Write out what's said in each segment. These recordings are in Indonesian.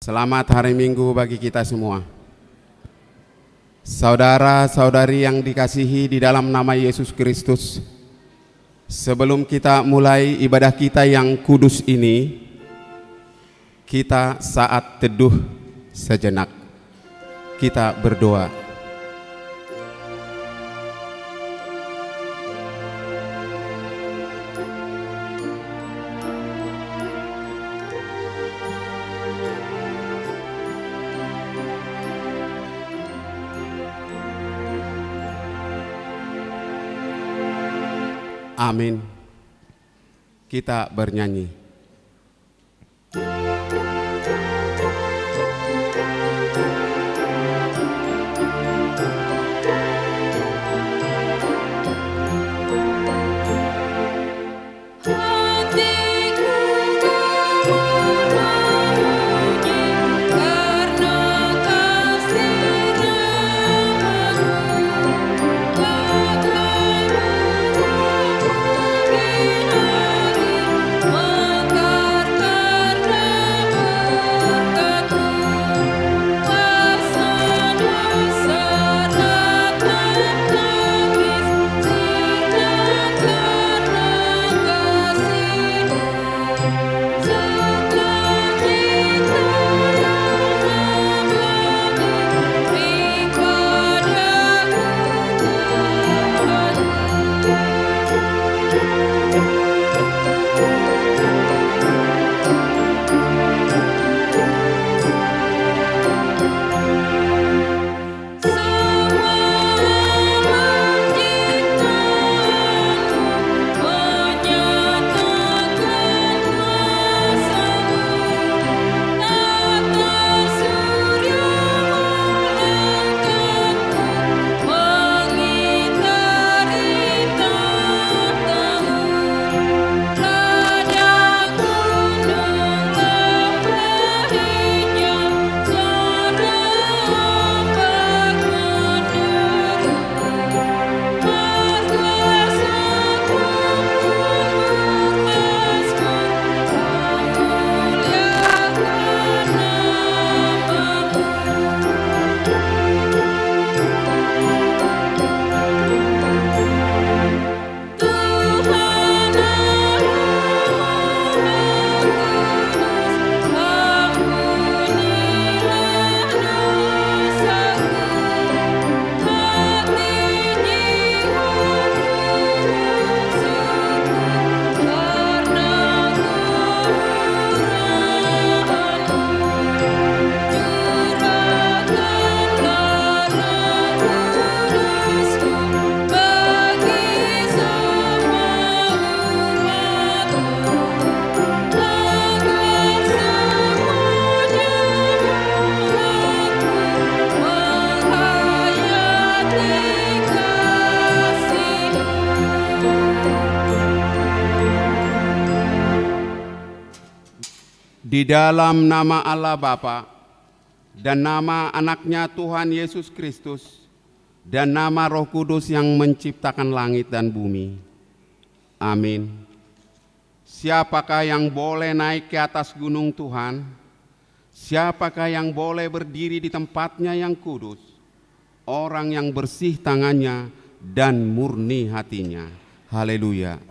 Selamat hari Minggu bagi kita semua. Saudara-saudari yang dikasihi di dalam nama Yesus Kristus, sebelum kita mulai ibadah kita yang kudus ini, kita saat teduh sejenak. Kita berdoa. Amin. Kita bernyanyi. Di dalam nama Allah Bapa dan nama anaknya Tuhan Yesus Kristus dan nama Roh Kudus yang menciptakan langit dan bumi. Amin. Siapakah yang boleh naik ke atas gunung Tuhan? Siapakah yang boleh berdiri di tempatnya yang kudus? Orang yang bersih tangannya dan murni hatinya. Haleluya.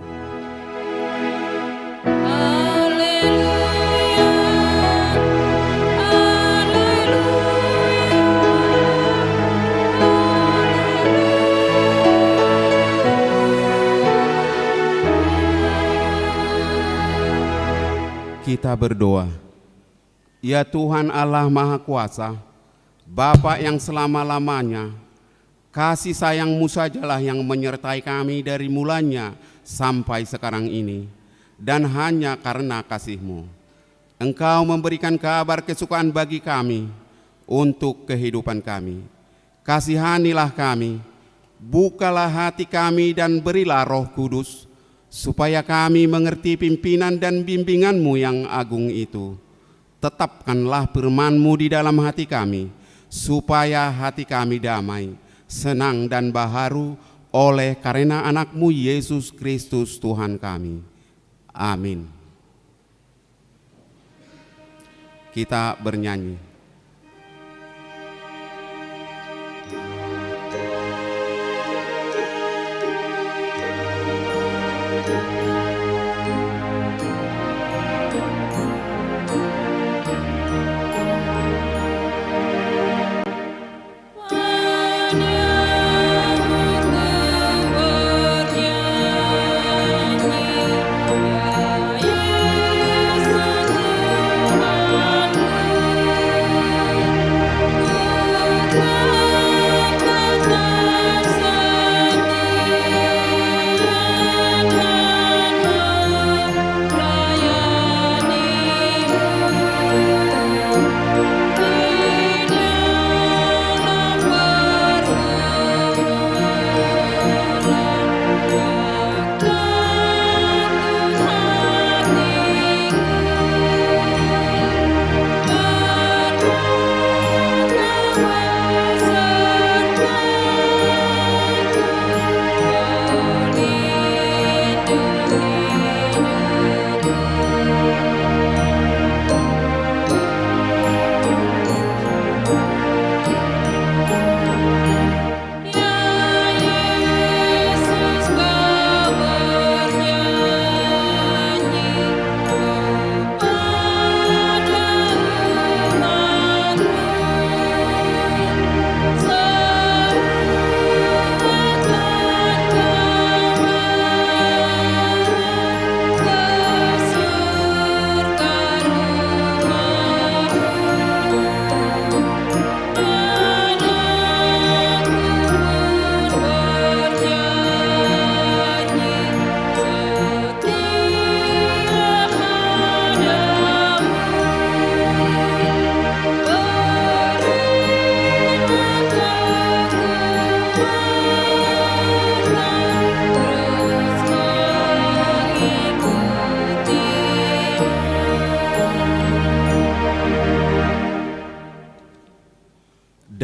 Kita berdoa. Ya Tuhan Allah Maha Kuasa, Bapa yang selama-lamanya, kasih sayang-Mu sajalah yang menyertai kami dari mulanya sampai sekarang ini. Dan hanya karena kasih-Mu, Engkau memberikan kabar kesukaan bagi kami untuk kehidupan kami. Kasihanilah kami, bukalah hati kami dan berilah Roh Kudus, supaya kami mengerti pimpinan dan bimbingan-Mu yang agung itu. Tetapkanlah firman-Mu di dalam hati kami, supaya hati kami damai, senang dan baharu oleh karena anak-Mu Yesus Kristus Tuhan kami. Amin. Kita bernyanyi.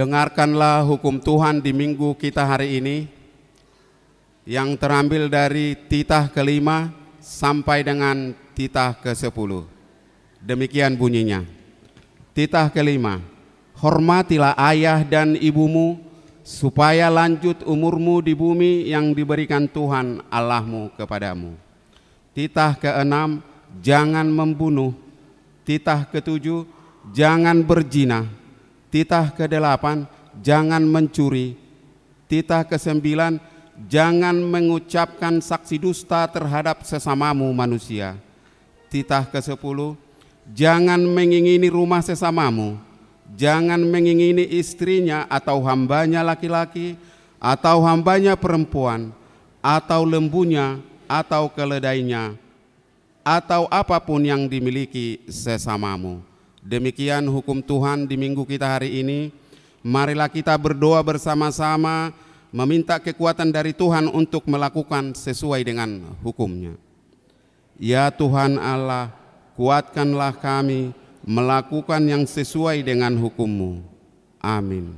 Dengarkanlah hukum Tuhan di minggu kita hari ini yang terambil dari titah ke-5 sampai dengan titah ke-10. Demikian bunyinya. Titah ke-5, hormatilah ayah dan ibumu supaya lanjut umurmu di bumi yang diberikan Tuhan Allahmu kepadamu. Titah ke-6, jangan membunuh. Titah ke-7, jangan berzina. Titah ke-8, jangan mencuri. Titah ke-9, jangan mengucapkan saksi dusta terhadap sesamamu manusia. Titah ke-10, jangan mengingini rumah sesamamu. Jangan mengingini istrinya atau hambanya laki-laki, atau hambanya perempuan, atau lembunya, atau keledainya, atau apapun yang dimiliki sesamamu. Demikian hukum Tuhan di minggu kita hari ini. Marilah kita berdoa bersama-sama, meminta kekuatan dari Tuhan untuk melakukan sesuai dengan hukum-Nya. Ya Tuhan Allah, kuatkanlah kami melakukan yang sesuai dengan hukum-Mu. Amin.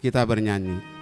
Kita bernyanyi.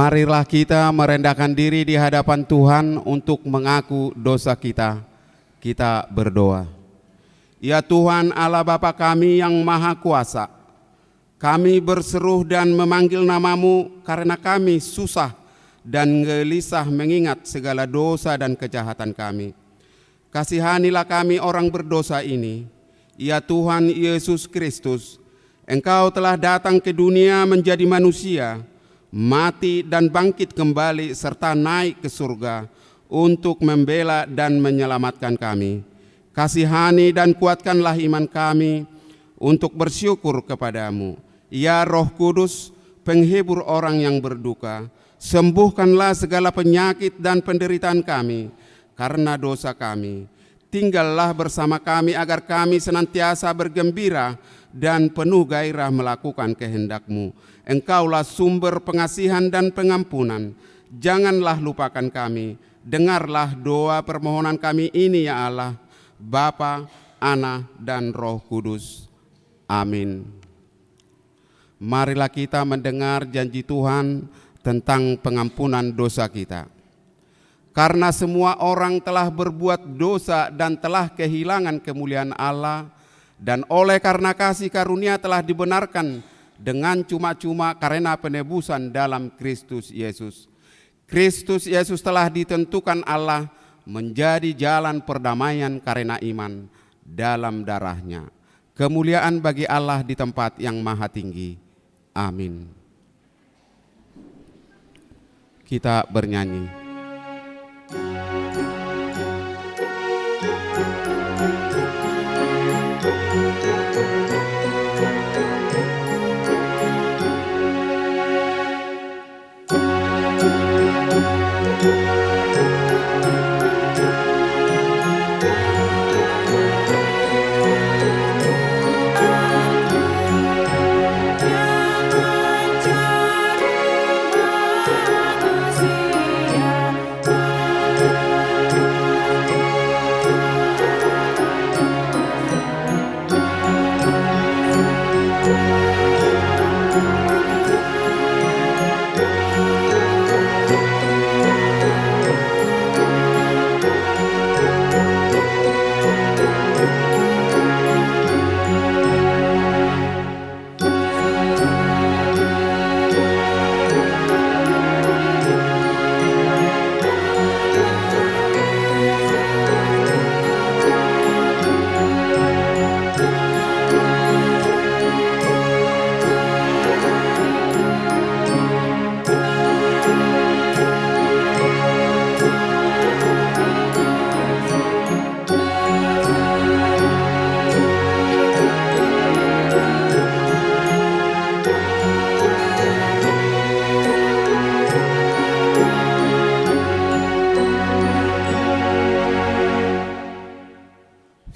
Marilah kita merendahkan diri di hadapan Tuhan untuk mengaku dosa kita. Kita berdoa. Ya Tuhan Allah Bapa kami yang Maha Kuasa, kami berseru dan memanggil namamu karena kami susah dan gelisah mengingat segala dosa dan kejahatan kami. Kasihanilah kami orang berdosa ini. Ya Tuhan Yesus Kristus, Engkau telah datang ke dunia menjadi manusia, mati dan bangkit kembali serta naik ke surga untuk membela dan menyelamatkan kami. Kasihani dan kuatkanlah iman kami untuk bersyukur kepadamu. Ya Roh Kudus, penghibur orang yang berduka, sembuhkanlah segala penyakit dan penderitaan kami karena dosa kami. Tinggallah bersama kami agar kami senantiasa bergembira dan penuh gairah melakukan kehendak-Mu. Engkaulah sumber pengasihan dan pengampunan. Janganlah lupakan kami. Dengarlah doa permohonan kami ini ya Allah, Bapa, Anak, dan Roh Kudus. Amin. Marilah kita mendengar janji Tuhan tentang pengampunan dosa kita. Karena semua orang telah berbuat dosa dan telah kehilangan kemuliaan Allah, dan oleh karena kasih karunia telah dibenarkan dengan cuma-cuma karena penebusan dalam Kristus Yesus. Kristus Yesus telah ditentukan Allah menjadi jalan perdamaian karena iman dalam darahnya. Kemuliaan bagi Allah di tempat yang maha tinggi. Amin. Kita bernyanyi.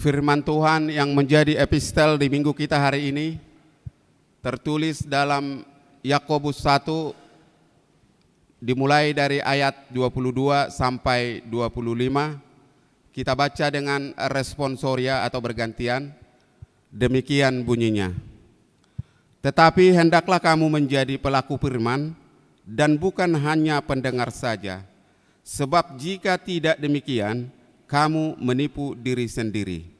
Firman Tuhan yang menjadi epistel di minggu kita hari ini tertulis dalam Yakobus 1 dimulai dari ayat 22 sampai 25. Kita baca dengan responsoria atau bergantian. Demikian bunyinya. Tetapi hendaklah kamu menjadi pelaku firman dan bukan hanya pendengar saja. Sebab jika tidak demikian, kamu menipu diri sendiri.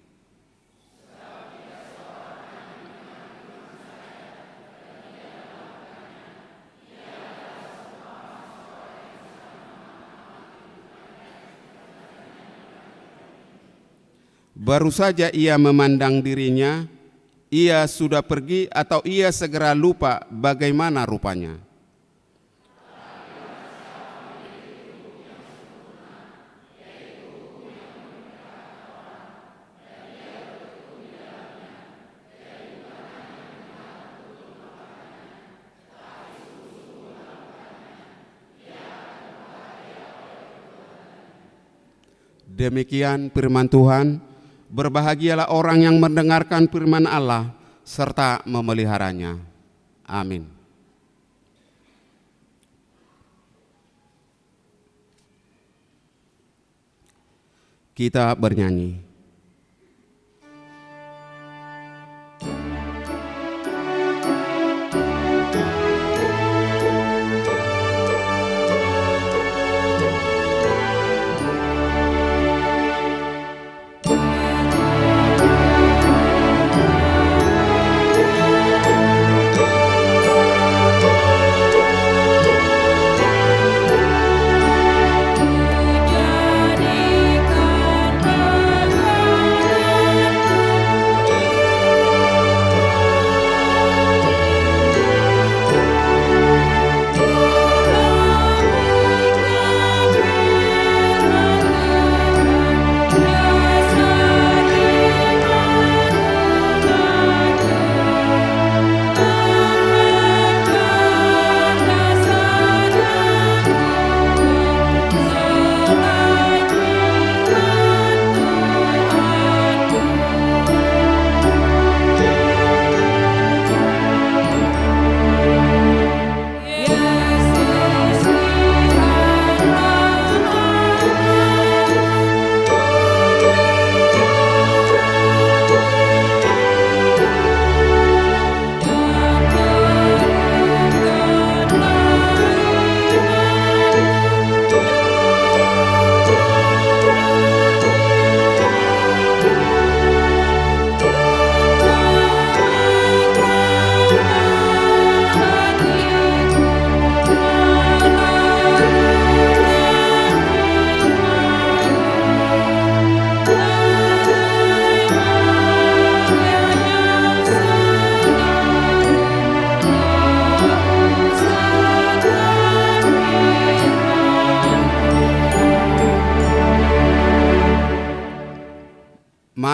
Baru saja ia memandang dirinya, ia sudah pergi atau ia segera lupa bagaimana rupanya. Demikian firman Tuhan. Berbahagialah orang yang mendengarkan firman Allah serta memeliharanya. Amin. Kita bernyanyi.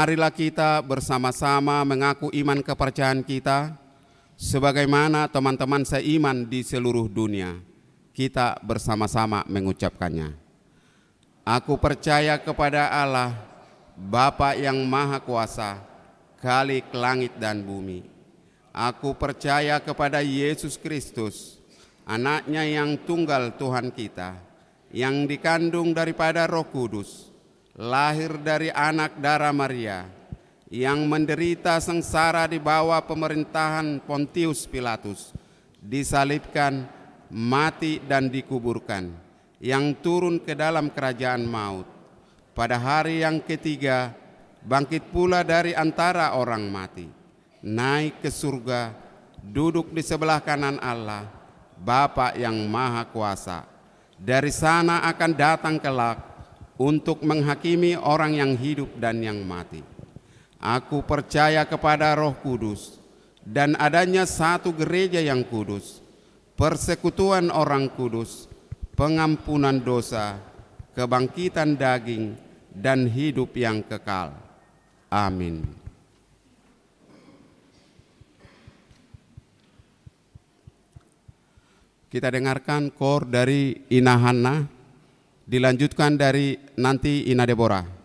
marilah kita bersama-sama mengaku iman kepercayaan kita, sebagaimana teman-teman seiman di seluruh dunia. Kita bersama-sama mengucapkannya. Aku percaya kepada Allah, Bapa yang Maha Kuasa, Khalik langit dan bumi. Aku percaya kepada Yesus Kristus, Anaknya yang tunggal Tuhan kita, yang dikandung daripada Roh Kudus, lahir dari anak darah Maria, yang menderita sengsara di bawah pemerintahan Pontius Pilatus, disalibkan, mati dan dikuburkan, yang turun ke dalam kerajaan maut. Pada hari yang ketiga, bangkit pula dari antara orang mati, naik ke surga, duduk di sebelah kanan Allah, Bapa yang Maha Kuasa. Dari sana akan datang kelak untuk menghakimi orang yang hidup dan yang mati. Aku percaya kepada Roh Kudus dan adanya satu gereja yang kudus, persekutuan orang kudus, pengampunan dosa, kebangkitan daging, dan hidup yang kekal. Amin. Kita dengarkan kor dari Ina Hanna, dilanjutkan dari nanti Ina Deborah.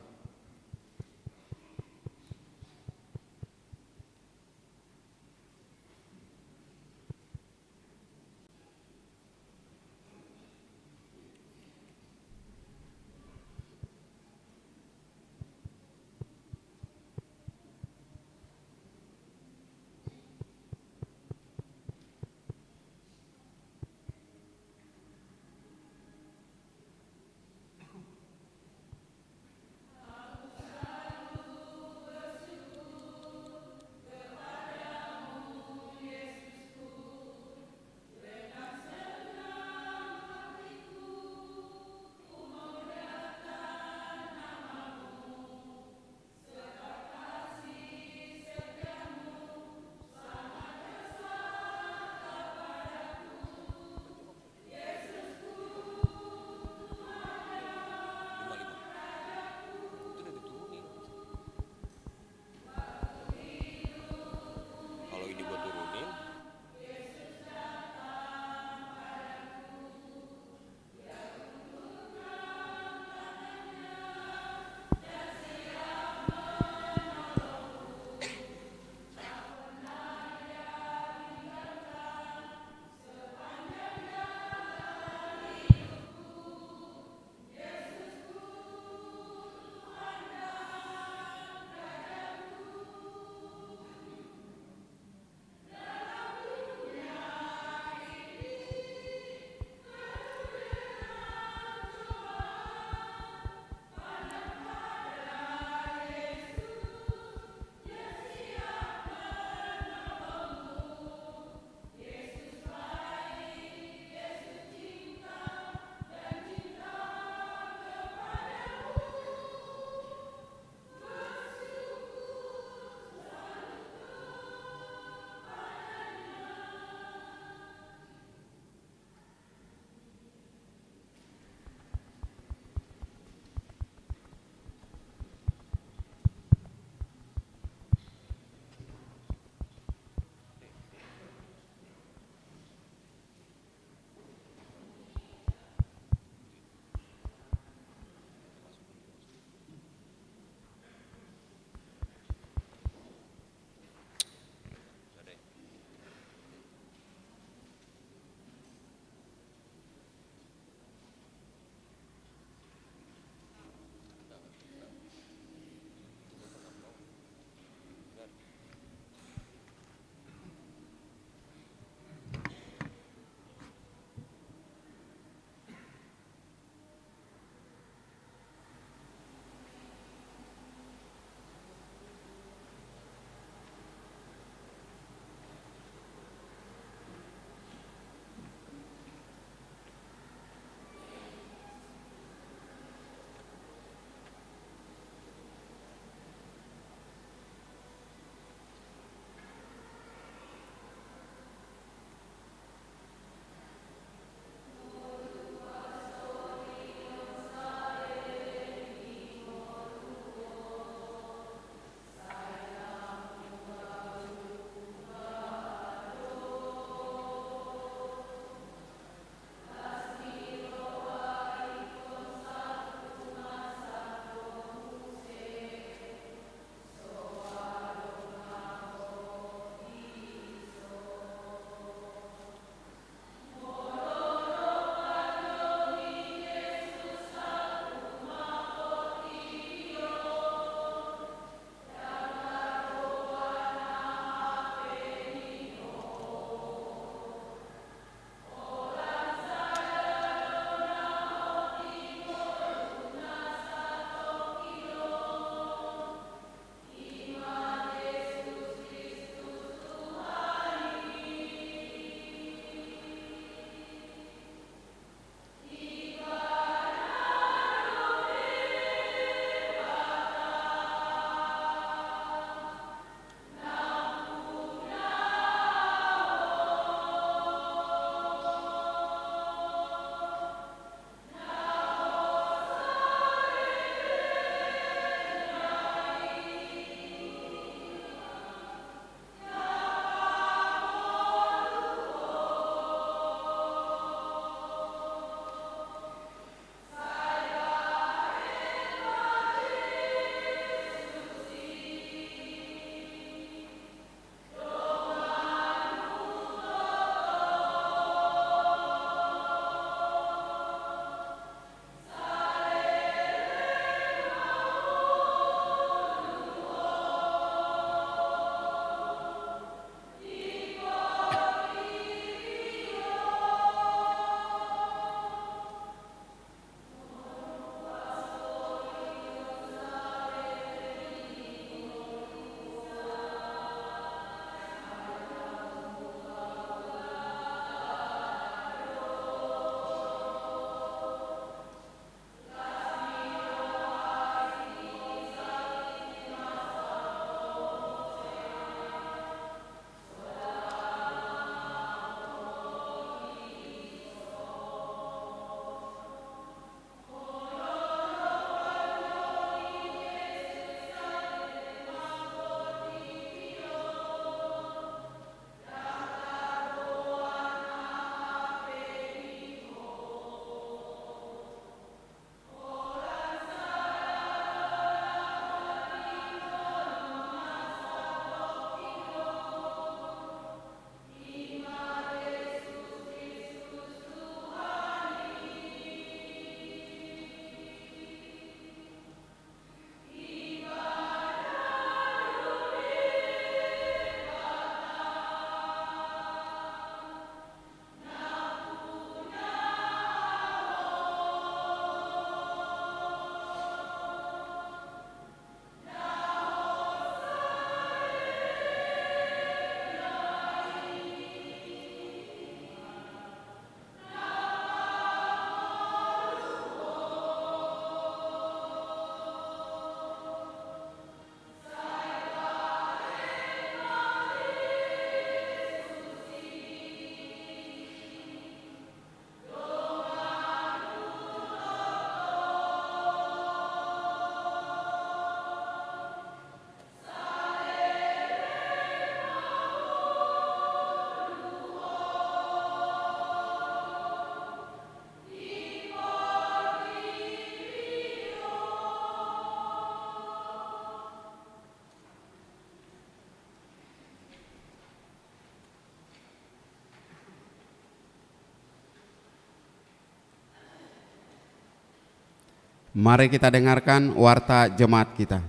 Mari kita dengarkan warta jemaat kita.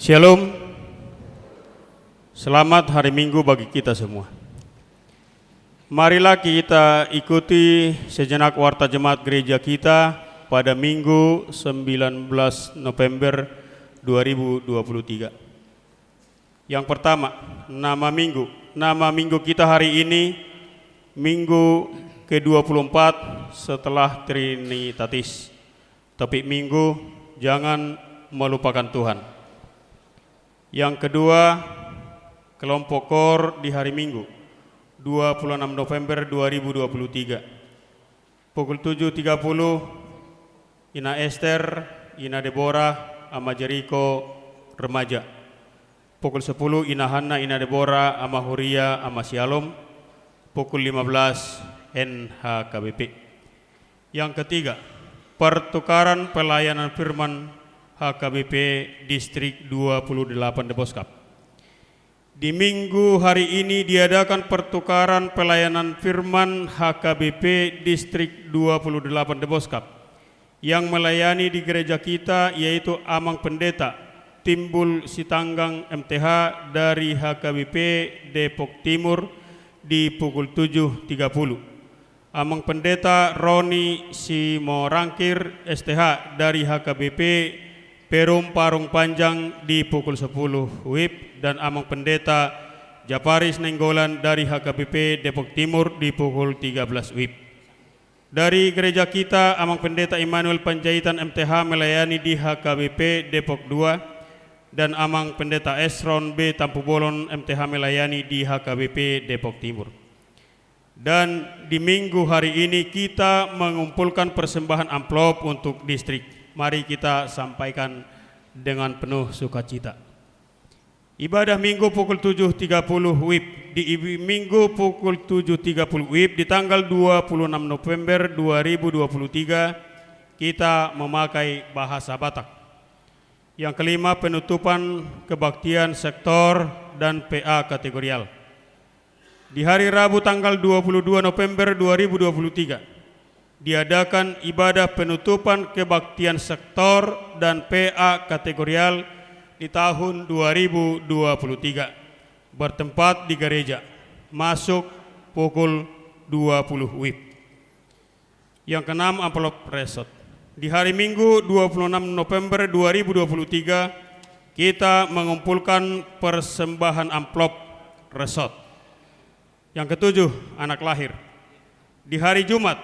Shalom, selamat hari Minggu bagi kita semua. Marilah kita ikuti sejenak warta jemaat gereja kita pada Minggu 19 November 2023. Yang pertama, nama Minggu. Nama Minggu kita hari ini Minggu ke-24 setelah Trinitatis. Topik Minggu, jangan melupakan Tuhan. Yang kedua, kelompok KOR di hari Minggu 26 November 2023. Pukul 7.30 Ina Esther, Ina Deborah, Ama Jericho, remaja. Pukul 10 Ina Hana, Ina Deborah, Ama Huria, Ama Shalom. Pukul 15 NHKBP. Yang ketiga, pertukaran pelayanan firman HKBP Distrik 28 Deboskap. Di minggu hari ini diadakan pertukaran pelayanan firman HKBP Distrik 28 Deboskap. Yang melayani di gereja kita yaitu Amang Pendeta Timbul Sitanggang MTH dari HKBP Depok Timur di pukul 7.30. Amang Pendeta Roni Simorangkir STH dari HKBP Perum Parung Panjang di pukul 10 WIB, dan Amang Pendeta Japaris Nenggolan dari HKBP Depok Timur di pukul 13 WIB. Dari gereja kita, Amang Pendeta Immanuel Panjaitan MTH melayani di HKBP Depok 2, dan Amang Pendeta Esron B Tampu Bolon MTH melayani di HKBP Depok Timur. Dan di minggu hari ini kita mengumpulkan persembahan amplop untuk distrik. Mari kita sampaikan dengan penuh sukacita. Ibadah Minggu pukul 7.30 WIB. Di Minggu pukul 7.30 WIB di tanggal 26 November 2023 kita memakai bahasa Batak. Yang kelima, penutupan kebaktian sektor dan PA kategorial. Di hari Rabu tanggal 22 November 2023 diadakan ibadah penutupan kebaktian sektor dan PA kategorial di tahun 2023 bertempat di gereja, masuk pukul 20 WIB. Yang keenam, amplop resot. Di hari Minggu 26 November 2023 kita mengumpulkan persembahan amplop resot. Yang ketujuh, anak lahir. Di hari Jumat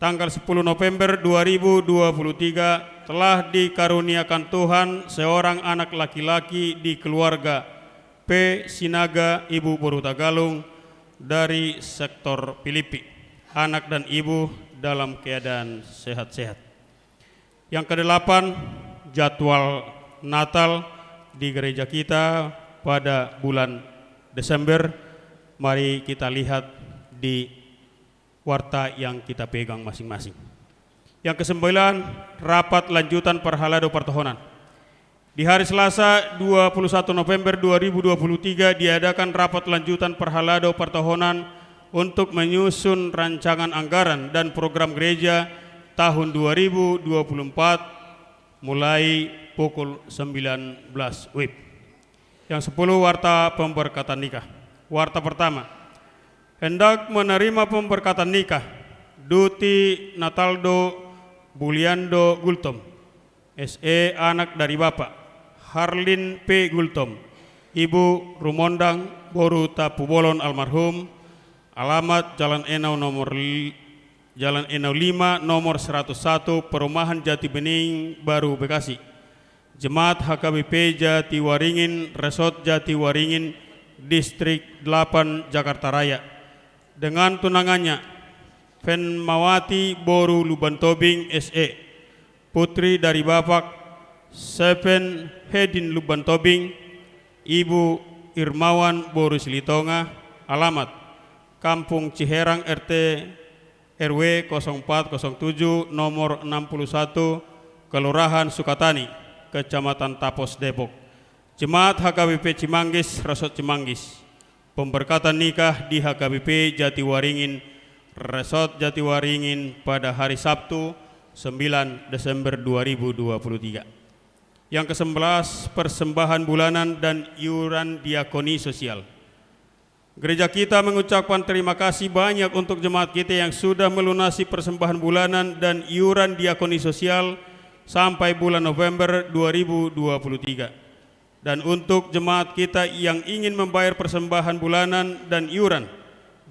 tanggal 10 November 2023 telah dikaruniakan Tuhan seorang anak laki-laki di keluarga P. Sinaga Ibu Borutagalung dari sektor Filipi. Anak dan ibu dalam keadaan sehat-sehat. Yang kedelapan, jadwal Natal di gereja kita pada bulan Desember. Mari kita lihat di warta yang kita pegang masing-masing. Yang kesembilan, rapat lanjutan Perhalado Pertohonan. Di hari Selasa 21 November 2023 diadakan rapat lanjutan Perhalado Pertohonan untuk menyusun rancangan anggaran dan program gereja tahun 2024 mulai pukul 19 WIB. Yang 10, warta pemberkatan nikah. Warta pertama, hendak menerima pemberkatan nikah Duti Nataldo Buliando Gultom SE, anak dari Bapak Harlin P. Gultom, Ibu Rumondang Boru Tapu Bolon almarhum, alamat Jalan Enau 5 nomor 101 Perumahan Jati Bening Baru Bekasi. Jemaat HKBP Jati Waringin, Resort Jati Waringin, Distrik 8 Jakarta Raya. Dengan tunangannya Fenmawati Boru Lubantobing SE, putri dari Bapak Seven Hedin Lubantobing, Ibu Irmawan Boru Silitonga, alamat Kampung Ciherang RT RW 0407 nomor 61 Kelurahan Sukatani, Kecamatan Tapos, Depok. Jemaat HKBP Cimanggis, Resort Cimanggis. Pemberkatan nikah di HKBP Jatiwaringin, Resort Jatiwaringin pada hari Sabtu 9 Desember 2023. Yang ke-11, persembahan bulanan dan iuran diakoni sosial. Gereja kita mengucapkan terima kasih banyak untuk jemaat kita yang sudah melunasi persembahan bulanan dan iuran diakoni sosial sampai bulan November 2023. Dan untuk jemaat kita yang ingin membayar persembahan bulanan dan iuran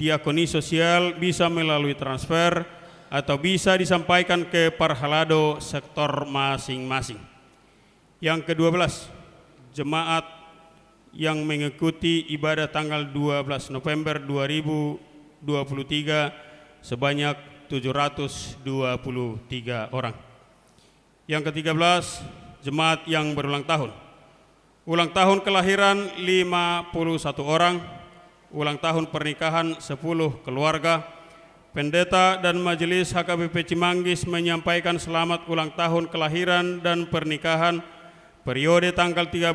diakoni sosial bisa melalui transfer atau bisa disampaikan ke Parhalado sektor masing-masing. Yang ke-12, jemaat yang mengikuti ibadah tanggal 12 November 2023 sebanyak 723 orang. Yang ke-13, jemaat yang berulang tahun. Ulang tahun kelahiran 51 orang, ulang tahun pernikahan 10 keluarga. Pendeta dan Majelis HKBP Cimanggis menyampaikan selamat ulang tahun kelahiran dan pernikahan periode tanggal 13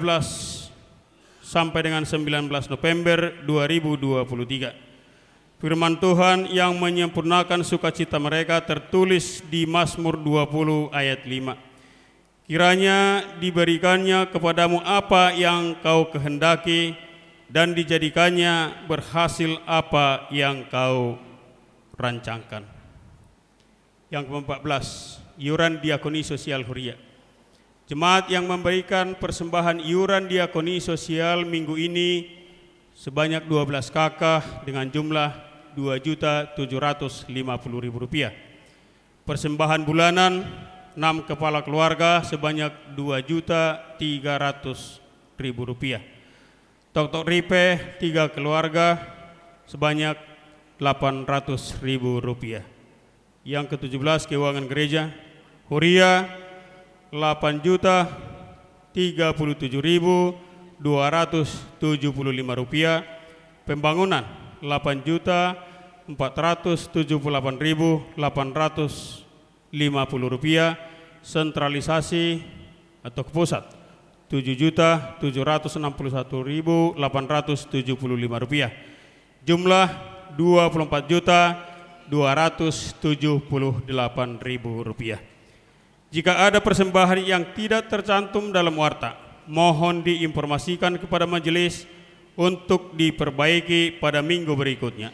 sampai dengan 19 November 2023. Firman Tuhan yang menyempurnakan sukacita mereka tertulis di Mazmur 20 ayat 5. Kiranya diberikannya kepadamu apa yang kau kehendaki dan dijadikannya berhasil apa yang kau rancangkan. Yang ke-14, iuran diakoni sosial Huria. Jemaat yang memberikan persembahan iuran diakoni sosial minggu ini sebanyak 12 kakak dengan jumlah Rp2.750.000. Persembahan bulanan 6 kepala keluarga sebanyak Rp2.300.000. Tok ripe 3 keluarga sebanyak Rp800.000. Yang ke-17, keuangan gereja Huria 8.037.275 rupiah, pembangunan 8.478.850 rupiah, sentralisasi atau ke pusat 7.761.875 rupiah, jumlah 24.278.000 rupiah. Jika ada persembahan yang tidak tercantum dalam warta, mohon diinformasikan kepada majelis untuk diperbaiki pada minggu berikutnya.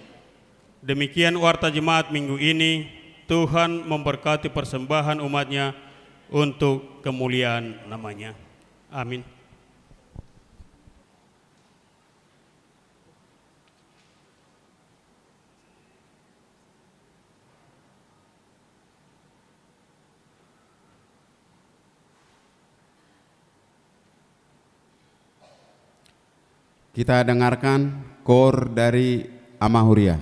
Demikian warta jemaat minggu ini. Tuhan memberkati persembahan umatnya untuk kemuliaan namanya. Amin. Kita dengarkan kor dari Amahuria.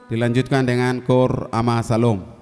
Dilanjutkan dengan Kor Ama Salom.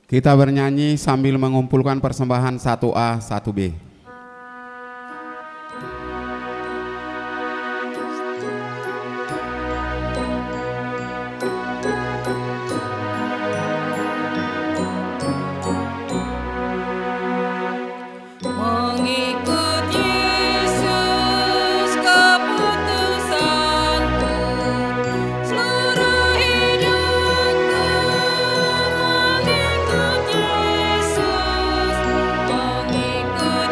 Kita bernyanyi sambil mengumpulkan persembahan 1A, 1B. Mengikut Yesus keputusanku, seluruh hidupku mengikut Yesus, mengikut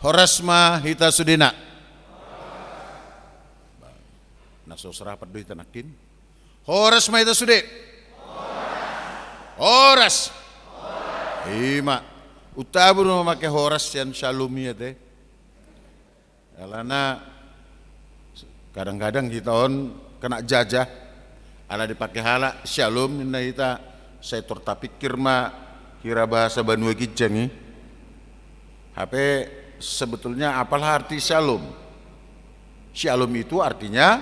Horasma hita sudina. Naso serapat duit tanakin. Horasma hita sude. Horas. Ima. Utabu no make horas yan shalom ya teh. Alana kadang-kadang kita on kena jajah. Ala dipakai hala shalom na hita. Saya tertapikir ma kira bahasa Banua Kijang. HP sebetulnya apalah arti shalom? Shalom itu artinya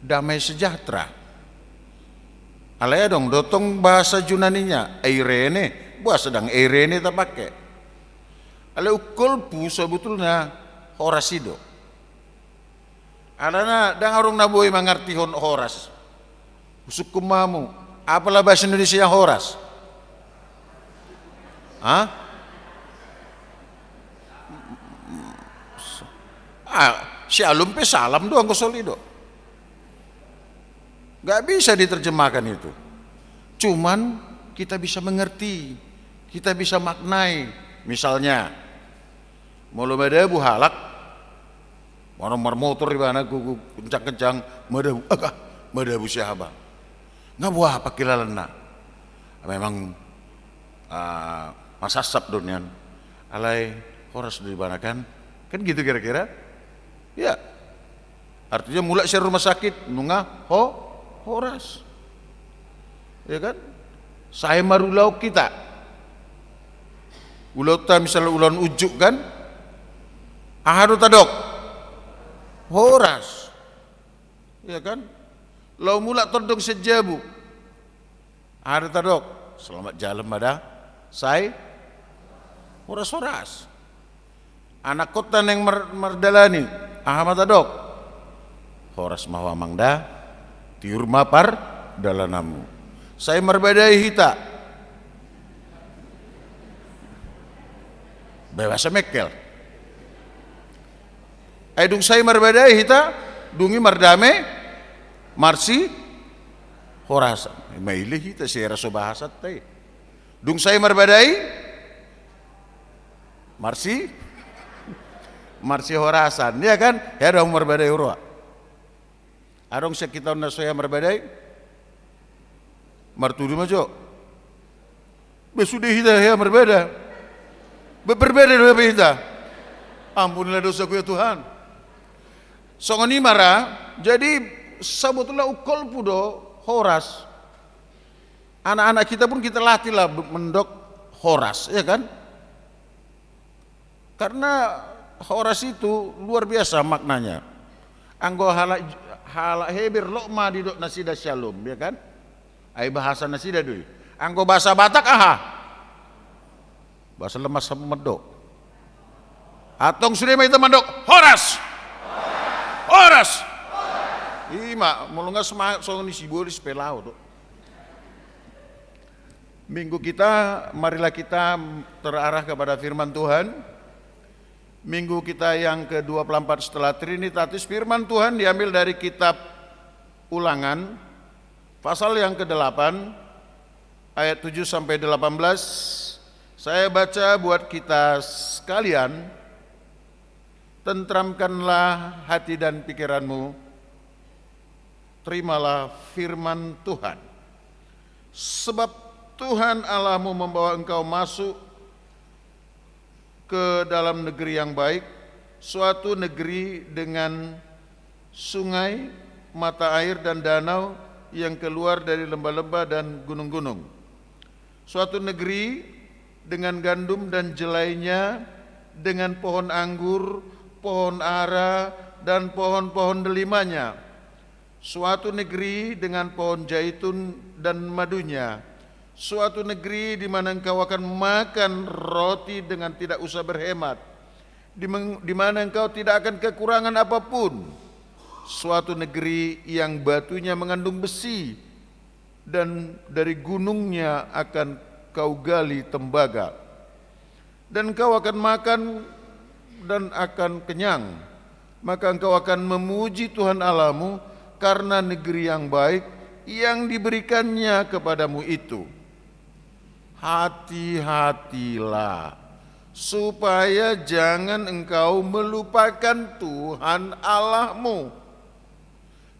damai sejahtera. Alaya dong, dotong bahasa Yunaninya, eirene, bahasa sedang eirene tak pakai. Ale ukulpu sebetulnya horasido. Alana dang orang naboi mengerti horas. Usuk kumamu, apalah bahasa Indonesia yang horas? Hah? Shalom pe salam doang solido. Gak bisa diterjemahkan itu. Cuman kita bisa mengerti, kita bisa maknai. Misalnya, mau ada bu halak, orang motor di mana ku kencang-kencang, madabu siapa? Nggak buah apa kilalana. Memang masasap donian. Alai horas di mana kan gitu kira-kira. Ya, artinya mulai dari rumah sakit nunggah horas, ya kan? Saya marulau kita, ulauta misalnya ulan ujuk kan, ahadu tadok, horas, ya kan? Lau mulak todong sejabu, ahadu tadok, selamat jalan pada, saya horas. Anak kota yang merdalani, Ahmad Adok, horas mawa mangda, tiur mapar dalanamu. Saya merbadai hita, bebas mekel. Dung saya merbadai hita, dungi merdame, marsi, horasan. Maile hita saya rasa bahasat tay. Dung saya merbadai, marsi horasan, ya kan? Ya dong merbadai urwa. Arong sekitar nasoya merbadai, martudu majo. Besudah hita ya merbeda, berbeda dengan hita. Ampunilah dosaku ya Tuhan. Songoni marah, jadi sebetulnya ukol pudo horas. Anak-anak kita pun kita latihlah mendok horas, ya kan? Karena horas itu luar biasa maknanya. Anggo halak hebir lokma di dok nasida shalom, ya kan? Ai bahasa nasida dulu. Anggo bahasa Batak bahasa lemas medok. Atong sudah itu medok horas. Ima mulunga semangat song ni sibolis pelau tuh. Minggu kita, marilah kita terarah kepada firman Tuhan. Minggu kita yang ke-24 setelah Trinitatis, firman Tuhan diambil dari kitab Ulangan, pasal yang ke-8, ayat 7 sampai 18. Saya baca buat kita sekalian. Tentramkanlah hati dan pikiranmu, terimalah firman Tuhan. Sebab Tuhan Allahmu membawa engkau masuk ke dalam negeri yang baik, suatu negeri dengan sungai, mata air dan danau yang keluar dari lembah-lembah dan gunung-gunung. Suatu negeri dengan gandum dan jelainya, dengan pohon anggur, pohon ara dan pohon-pohon delimanya. Suatu negeri dengan pohon zaitun dan madunya. Suatu negeri di mana engkau akan makan roti dengan tidak usah berhemat, di mana engkau tidak akan kekurangan apapun. Suatu negeri yang batunya mengandung besi, dan dari gunungnya akan kau gali tembaga. Dan engkau akan makan dan akan kenyang, maka engkau akan memuji Tuhan Allahmu karena negeri yang baik yang diberikannya kepadamu itu. Hati-hatilah supaya jangan engkau melupakan Tuhan Allahmu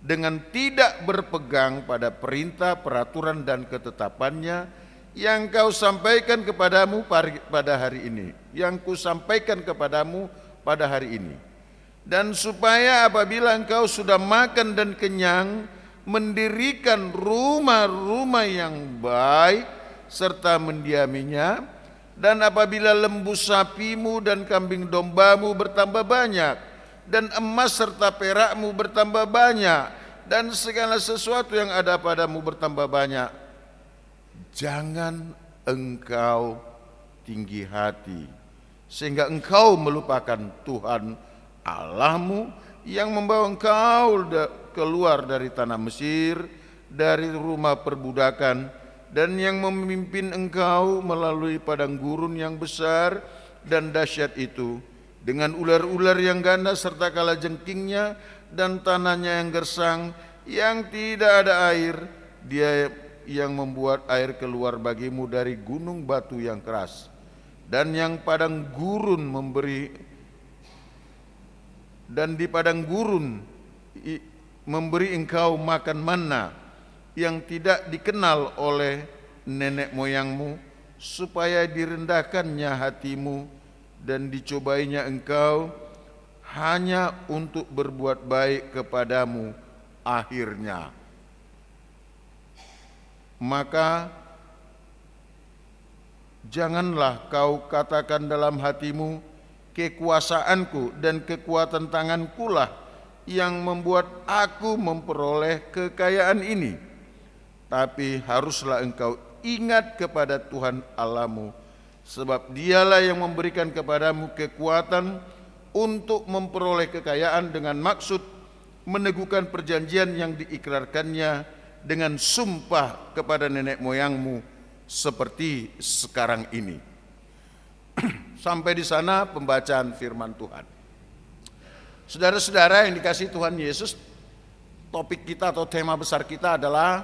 dengan tidak berpegang pada perintah, peraturan dan ketetapannya yang kau sampaikan kepadamu pada hari ini, yang kusampaikan kepadamu pada hari ini. Dan supaya apabila engkau sudah makan dan kenyang, mendirikan rumah-rumah yang baik serta mendiaminya, dan apabila lembu sapimu dan kambing dombamu bertambah banyak, dan emas serta perakmu bertambah banyak, dan segala sesuatu yang ada padamu bertambah banyak, jangan engkau tinggi hati sehingga engkau melupakan Tuhan Allahmu yang membawa engkau keluar dari tanah Mesir, dari rumah perbudakan, dan yang memimpin engkau melalui padang gurun yang besar dan dahsyat itu, dengan ular-ular yang ganas serta kalajengkingnya, dan tanahnya yang gersang, yang tidak ada air. Dia yang membuat air keluar bagimu dari gunung batu yang keras, dan yang padang gurun di padang gurun memberi engkau makan manna yang tidak dikenal oleh nenek moyangmu, supaya direndahkannya hatimu dan dicobainya engkau hanya untuk berbuat baik kepadamu akhirnya. Maka janganlah kau katakan dalam hatimu, kekuasaanku dan kekuatan tanganku lah yang membuat aku memperoleh kekayaan ini. Tapi haruslah engkau ingat kepada Tuhan Allahmu, sebab dialah yang memberikan kepadamu kekuatan untuk memperoleh kekayaan dengan maksud meneguhkan perjanjian yang diikrarkannya dengan sumpah kepada nenek moyangmu seperti sekarang ini. Sampai di sana pembacaan firman Tuhan. Saudara-saudara yang dikasihi Tuhan Yesus, topik kita atau tema besar kita adalah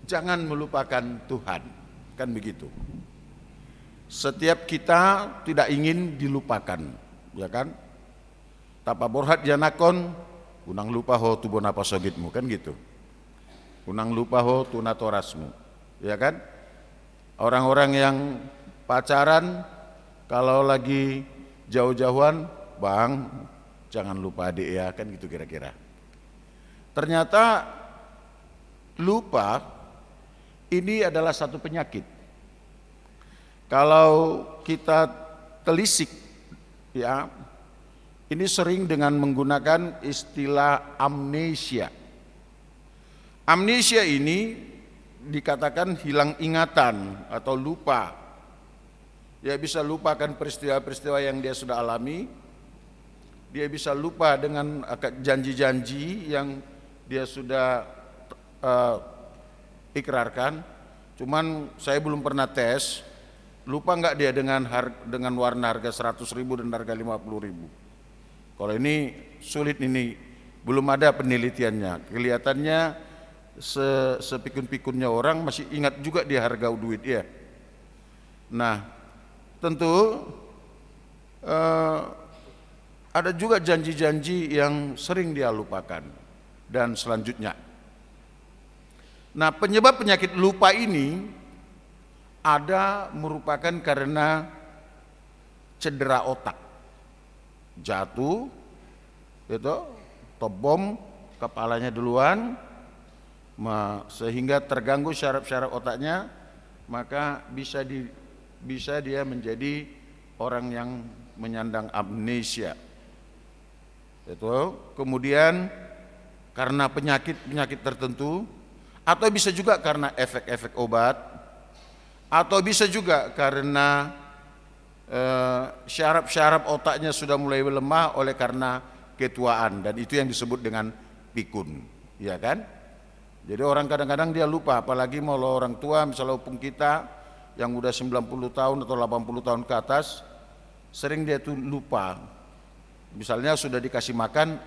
jangan melupakan Tuhan. Kan begitu. Setiap kita tidak ingin dilupakan, ya kan? Tapa borhat janakon, unang lupa ho tu bonapa sogitmu, kan gitu. Unang lupa ho tu natorasmu, ya kan? Orang-orang yang pacaran kalau lagi jauh-jauhan, bang jangan lupa adik ya, kan gitu kira-kira. Ternyata lupa ini adalah satu penyakit. Kalau kita telisik, ya, ini sering dengan menggunakan istilah amnesia. Amnesia ini dikatakan hilang ingatan atau lupa. Dia bisa lupakan peristiwa-peristiwa yang dia sudah alami. Dia bisa lupa dengan janji-janji yang dia sudah ikrarkan. Cuman saya belum pernah tes. Lupa nggak dia dengan warna harga 100.000 dan harga 50.000. Kalau ini sulit, ini belum ada penelitiannya. Kelihatannya sepikun-pikunnya orang masih ingat juga dia harga duit ya. Nah, tentu ada juga janji-janji yang sering dia lupakan dan selanjutnya. Nah, penyebab penyakit lupa ini ada merupakan karena cedera otak, jatuh, itu tobom kepalanya duluan, sehingga terganggu syaraf-syaraf otaknya, maka bisa dia menjadi orang yang menyandang amnesia. Itu kemudian karena penyakit tertentu, atau bisa juga karena efek-efek obat, atau bisa juga karena syaraf-syaraf otaknya sudah mulai lemah oleh karena ketuaan, dan itu yang disebut dengan pikun, ya kan? Jadi orang kadang-kadang dia lupa, apalagi mau orang tua, misalnya opung kita yang udah 90 tahun atau 80 tahun ke atas, sering dia tuh lupa. Misalnya sudah dikasih makan,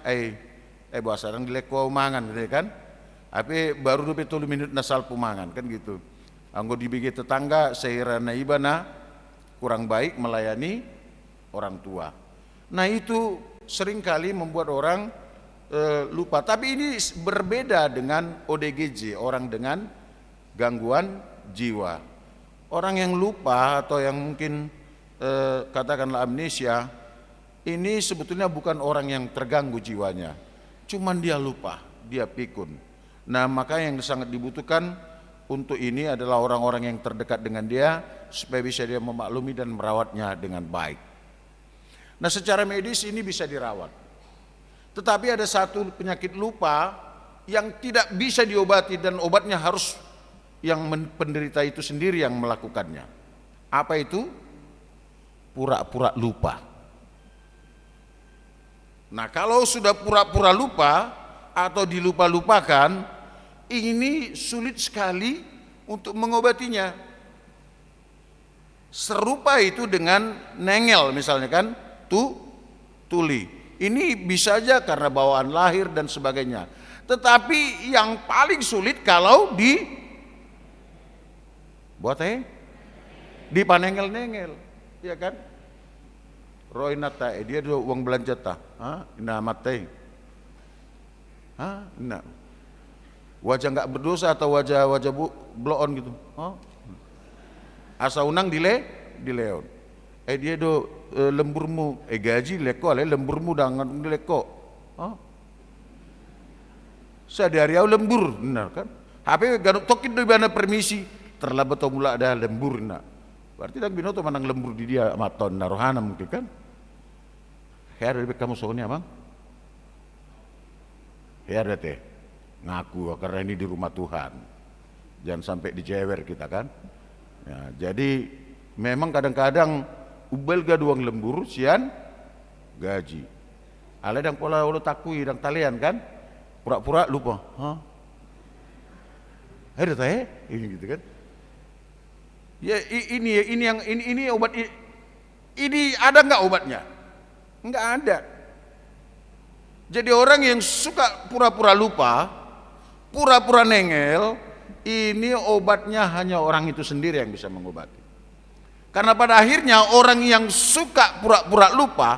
bahasa orang dileko mangan gitu kan? Tapi baru 20 menit nasal pumangan kan gitu. Anggo dibigi tetangga seirana ibana kurang baik melayani orang tua. Nah itu seringkali membuat orang lupa. Tapi ini berbeda dengan ODGJ, orang dengan gangguan jiwa. Orang yang lupa atau yang mungkin katakanlah amnesia, ini sebetulnya bukan orang yang terganggu jiwanya, cuman dia lupa, dia pikun. Nah maka yang sangat dibutuhkan untuk ini adalah orang-orang yang terdekat dengan dia, supaya bisa dia memaklumi dan merawatnya dengan baik. Nah secara medis ini bisa dirawat, tetapi ada satu penyakit lupa yang tidak bisa diobati dan obatnya harus yang penderita itu sendiri yang melakukannya. Apa itu? Pura-pura lupa. Nah kalau sudah pura-pura lupa atau dilupa-lupakan, ini sulit sekali untuk mengobatinya. Serupa itu dengan nengel misalnya kan, tuli. Ini bisa aja karena bawaan lahir dan sebagainya. Tetapi yang paling sulit kalau dipanengel-nengel, ya kan? Roy nata, dia ada uang belanja tah, ina matei, ina wajah nggak berdosa atau wajah bloon gitu, asa unang dileon, dia do lemburmu, gaji leko ale lemburmu dangan leko, sadariau lembur, benar kan? HP ganuk tokin do bana permisi, terlambat atau mula ada lembur, nak. Berarti dak binoto manang lembur di dia maton narohana mungkin kan? Her dari kamu soalnya bang? Her teh ngaku karena ini di rumah Tuhan, jangan sampai dijewer kita kan? Ya, jadi memang kadang-kadang ubel gaduang lembur sian gaji. Ale dang pola ulu takui dang talian kan? Pura-pura lupa. Her teh ini gitu kan? Ya ini obat ini ada nggak obatnya? Nggak ada. Jadi orang yang suka pura-pura lupa, pura-pura nengel, ini obatnya hanya orang itu sendiri yang bisa mengobati. Karena pada akhirnya orang yang suka pura-pura lupa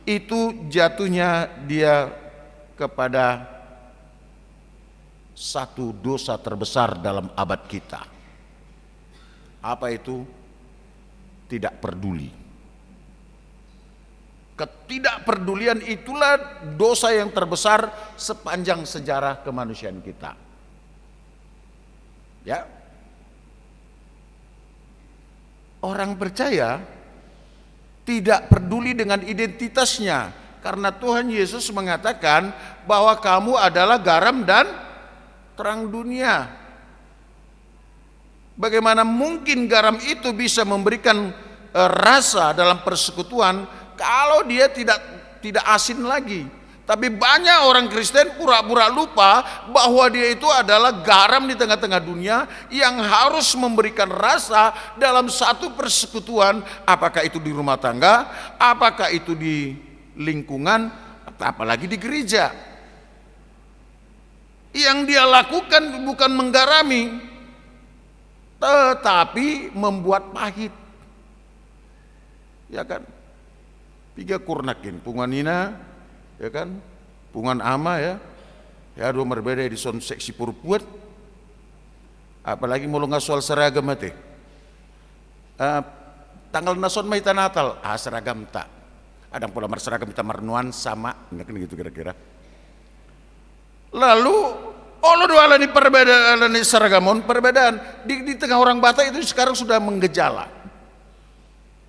itu jatuhnya dia kepada satu dosa terbesar dalam abad kita. Apa itu? Tidak peduli. Ketidakpedulian itulah dosa yang terbesar sepanjang sejarah kemanusiaan kita. Ya. Orang percaya tidak peduli dengan identitasnya, karena Tuhan Yesus mengatakan bahwa kamu adalah garam dan terang dunia. Bagaimana mungkin garam itu bisa memberikan rasa dalam persekutuan kalau dia tidak asin lagi? Tapi banyak orang Kristen pura-pura lupa bahwa dia itu adalah garam di tengah-tengah dunia yang harus memberikan rasa dalam satu persekutuan, apakah itu di rumah tangga, apakah itu di lingkungan, apalagi di gereja. Yang dia lakukan bukan menggarami, tetapi membuat pahit. Ya kan? 3 kurnakin, punganina, ya kan, pungan ama ya dua berbeda di son seksi purpuat, apalagi mau soal seragam mati, tanggal nason mahita Natal, seragam tak, ada pola seragam kita marnuan sama, kan gitu kira-kira. Lalu Allah doa ini perbedaan ini seragamon, perbedaan di tengah orang Batak itu sekarang sudah menggejala.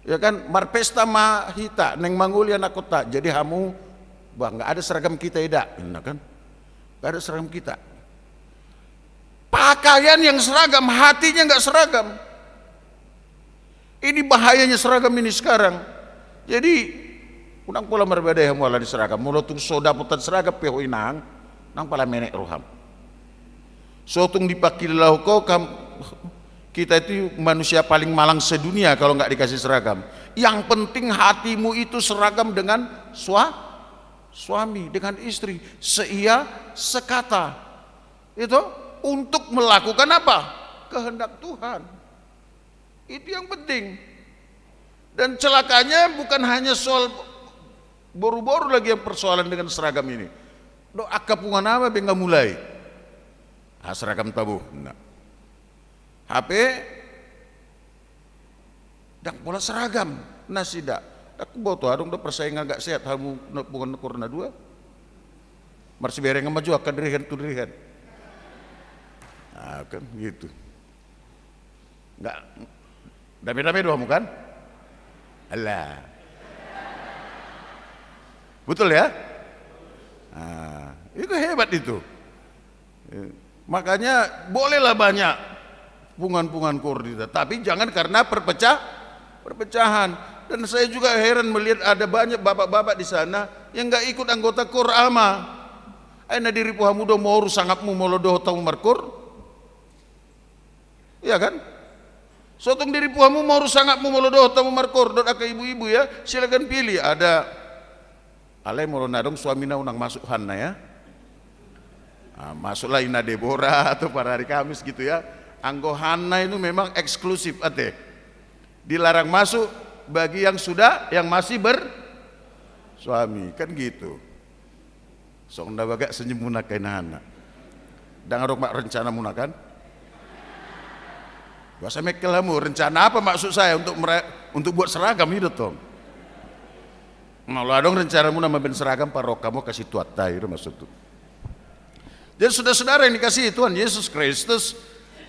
Ya kan, marpesta mahita neng manggul ya nakota, jadi hamu bah nggak ada seragam kita tidak, kan? Nggak ada seragam kita. Pakaian yang seragam, hatinya nggak seragam. Ini bahayanya seragam ini sekarang. Jadi unang pola berbeda yang mulai di seragam, mulut tung soda putan seragam peho inang, nang pala menek roham. Sotung dipakilau kau kita itu manusia paling malang sedunia kalau nggak dikasih seragam. Yang penting hatimu itu seragam dengan suami, dengan istri, seia sekata. Itu untuk melakukan apa? Kehendak Tuhan. Itu yang penting. Dan celakanya bukan hanya soal boru-boru lagi yang persoalan dengan seragam ini. Do akapungan apa benga mulai? Seragam tabu. Nah. HP dan pola seragam nasida. Aku boto adong do persaingan gak sehat hamu bukan corona dua. Marsi bereng maju akan dirihan tu dirihan. Nah, kan gitu. Enggak dame-dame doang kan? Alah. Betul ya? Nah, itu hebat itu. Makanya bolehlah banyak pungan-pungan koordinat, tapi jangan karena perpecahan. Dan saya juga heran melihat ada banyak bapak-bapak di sana yang enggak ikut anggota KOR AMA. Aina diri puhamu do moru sangapmu molodoh tamu markur. Iya kan? Sotong diri puhamu mau sangapmu molodoh tamu markur. Dot aka ibu-ibu ya, silakan pilih. Ada alai molonadong suamina unang masuk Hanna ya. Nah, masuklah Ina Deborah atau pada hari Kamis gitu ya. Anggo Hanna itu memang eksklusif ate. Dilarang masuk bagi yang masih bersuami kan gitu. Sok nda baga senyum munakan Hanna. Dangarok mak rencana munakan. Bahasa mekelamu rencana apa maksud saya untuk buat seragam itu Tom. Malu dong rencana mu nama ben seragam parok kamu kasih tuata itu maksud itu. Jadi saudara-saudara yang dikasih Tuhan Yesus Kristus,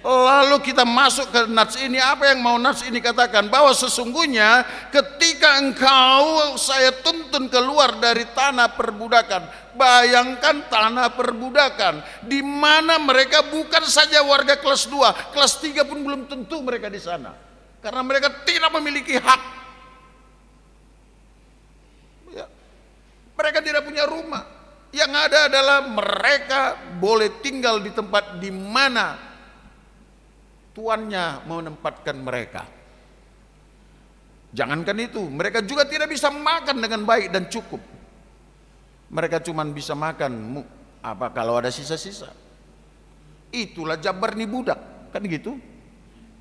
lalu kita masuk ke nats ini, apa yang mau nats ini katakan? Bahwa sesungguhnya ketika engkau saya tuntun keluar dari tanah perbudakan. Bayangkan tanah perbudakan di mana mereka bukan saja warga kelas 2, kelas 3 pun belum tentu mereka di sana. Karena mereka tidak memiliki hak. Ya. Mereka tidak punya rumah. Yang ada adalah mereka boleh tinggal di tempat di mana tuannya menempatkan mereka. Jangankan itu, mereka juga tidak bisa makan dengan baik dan cukup. Mereka cuma bisa makan apa kalau ada sisa-sisa. Itulah jabar nih budak, kan gitu.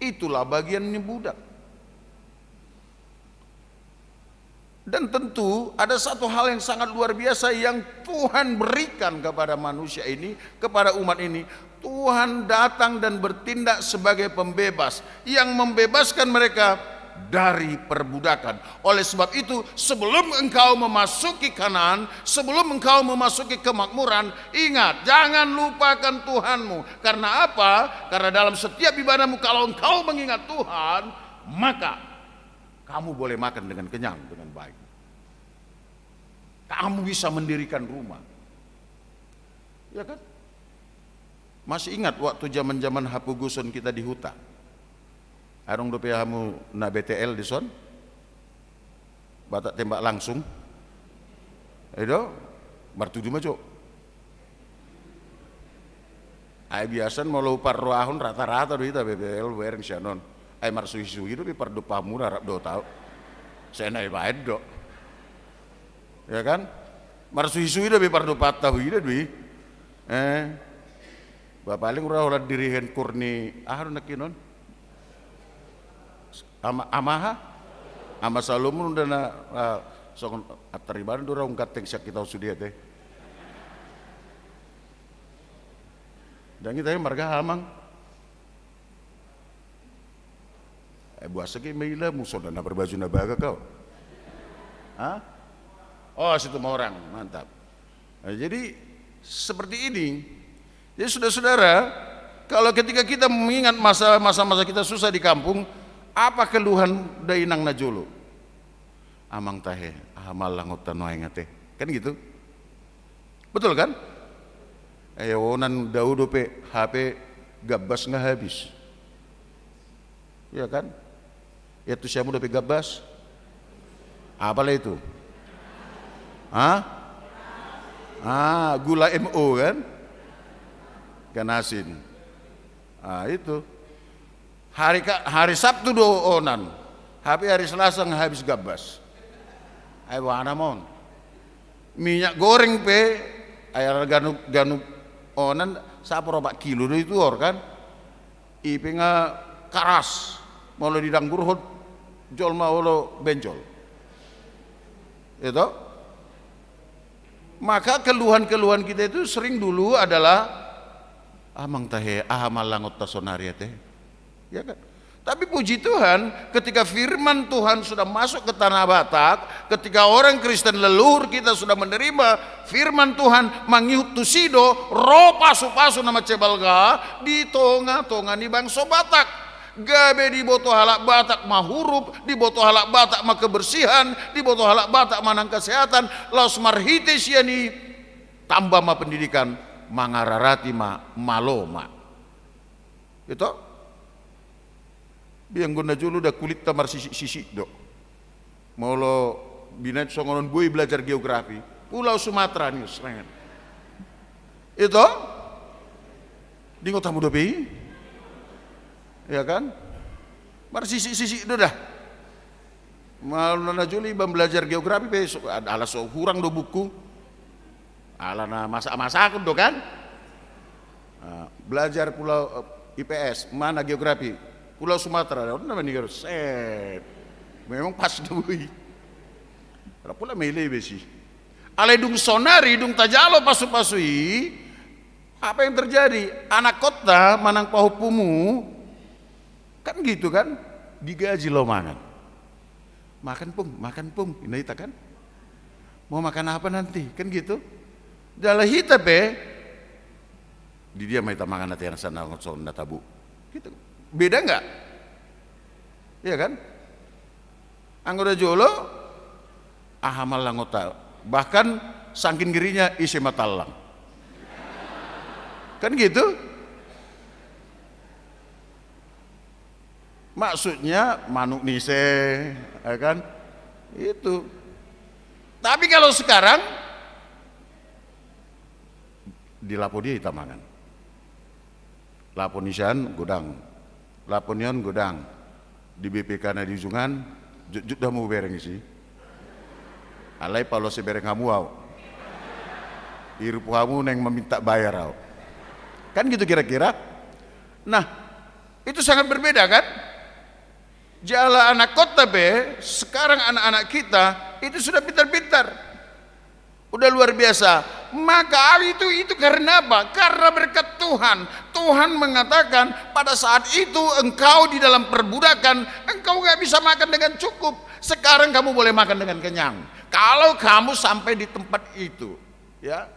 Itulah bagian nih budak. Dan tentu ada satu hal yang sangat luar biasa yang Tuhan berikan kepada manusia ini, kepada umat ini. Tuhan datang dan bertindak sebagai pembebas yang membebaskan mereka dari perbudakan. Oleh sebab itu, sebelum engkau memasuki Kanaan, sebelum engkau memasuki kemakmuran, ingat, jangan lupakan Tuhanmu. Karena apa? Karena dalam setiap ibadahmu, kalau engkau mengingat Tuhan, maka kamu boleh makan dengan kenyang, dengan baik. Kamu bisa mendirikan rumah. Ya kan? Masih ingat waktu zaman-zaman Hapugusun kita di hutan? Arong dope hamu na BTL di son, batak tembak langsung, itu bertujuh maco. Ay biasan mau lu parroahon rata-rata do ita BTL wereng sianon. Ay marsuhi-suhi do par do pamura rap do tau. Saya naik baed do, ya kan? Marsuhi-suhi do par do patah ida do. Bapaling ulah dirihen kurni ahon nakinon. Ama Salomo udah na sokon atriban do raung kateng sak kita sudia teh. Dan kita marga hamang. Buasa ke maila musuh na berbaju na baga kau. Hah? Oh, situ mau orang, mantap. Nah, jadi seperti ini. Jadi saudara-saudara, kalau ketika kita mengingat masa-masa kita susah di kampung, apa keluhan dari nang najolo? Amang tahe, amal langotan noengate. Kan gitu? Betul kan? Ayo nan Daudo pe HP gabas nggak habis. Ya kan? Ya tuh siapa udah pe gabas? Apalah itu? Gula MO kan? Ganasin. Itu. Hari Sabtu do onan, tapi hari Selasa habis gabas. Ayo mana mon? Minyak goreng pe, ayar ganu onan sapro 4 kilo do itu or kan? Ipe nga karas, mau didanggur hot Jolma olo benjol. Itu. Maka keluhan-keluhan kita itu sering dulu adalah amang tahe malangot tasonari teh. Ya kan? Tapi puji Tuhan, ketika firman Tuhan sudah masuk ke tanah Batak, ketika orang Kristen leluhur kita sudah menerima firman Tuhan, mangihut tusido, roh pasu-pasu nama cebalga, di tonga-tonga ni bangsa Batak. Gabe di boto halak Batak mah hurup, di boto halak Batak mah kebersihan, di boto halak Batak manang kesehatan, laos marhite siani tambah mah pendidikan, mangararati mah maloma. Itu biang guna julu dah kulit tamar sisi do. Molo binat songonon boy belajar geografi. Pulau Sumatera nih serangan. Itu di kota muda pi, ya kan? Mar sisi do dah. Malu nana juli bang belajar geografi besok ala so kurang do buku. Ala na masa do kan? Belajar pulau IPS mana geografi? Pulau Sumatera, namanya set, memang pas doi. Pula mele besi. Ale dung sonari, dung tajalo pasu-pasui. Apa yang terjadi? Anak kota manang pahupumu, kan gitu kan? Digaji lo makan pung, ini kita kan? Mau makan apa nanti? Kan gitu. Dalam hita di dia maita makan nanti yang sana ngosong tabu. Gitu. Beda enggak? Iya kan? Anggota jolo ahamal langota, bahkan saking gerinya isi matalang. Kan gitu? Maksudnya manuk nise, ya kan? Itu. Tapi kalau sekarang di lapo dia itamangan. Laponisan gudang. Laponion godang di BPK na di Zungan jut dah mau bereng sih alai palo se bereng kamu au irup kamu neng meminta bayar au kan gitu kira-kira. Nah itu sangat berbeda kan. Jala anak kota sekarang anak-anak kita itu sudah pintar-pintar, udah luar biasa. Maka itu karena apa? Karena berkat Tuhan. Tuhan mengatakan pada saat itu engkau di dalam perbudakan, engkau gak bisa makan dengan cukup. Sekarang kamu boleh makan dengan kenyang. Kalau kamu sampai di tempat itu, ya.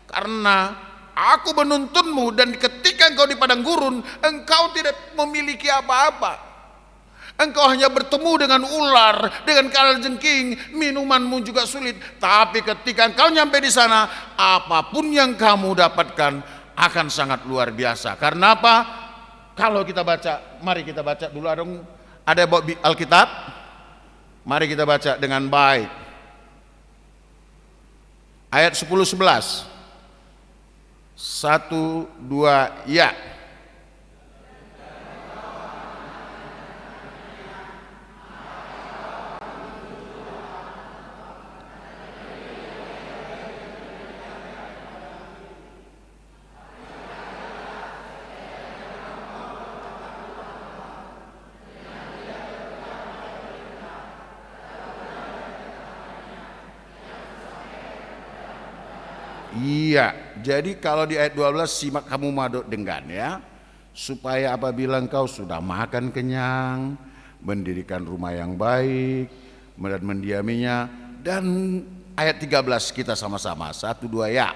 Karena aku menuntunmu dan ketika engkau di padang gurun, engkau tidak memiliki apa-apa. Engkau hanya bertemu dengan ular, dengan kalajengking, minumanmu juga sulit. Tapi ketika engkau nyampe di sana, apapun yang kamu dapatkan akan sangat luar biasa. Karena apa? Kalau kita baca, mari kita baca dulu ada Alkitab. Mari kita baca dengan baik. Ayat 10-11. 1, 2, ya. Iya, jadi kalau di ayat 12 simak kamu madok dengan ya, supaya apabila engkau sudah makan kenyang, mendirikan rumah yang baik, dan mendiaminya, dan ayat 13 kita sama-sama, 1, 2 ya.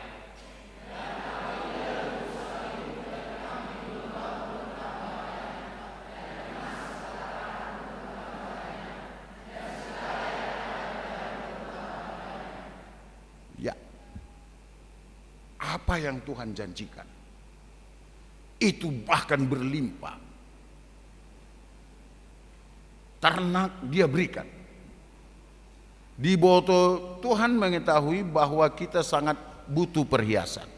Apa yang Tuhan janjikan itu bahkan berlimpah. Ternak dia berikan. Di boto Tuhan mengetahui bahwa kita sangat butuh perhiasan.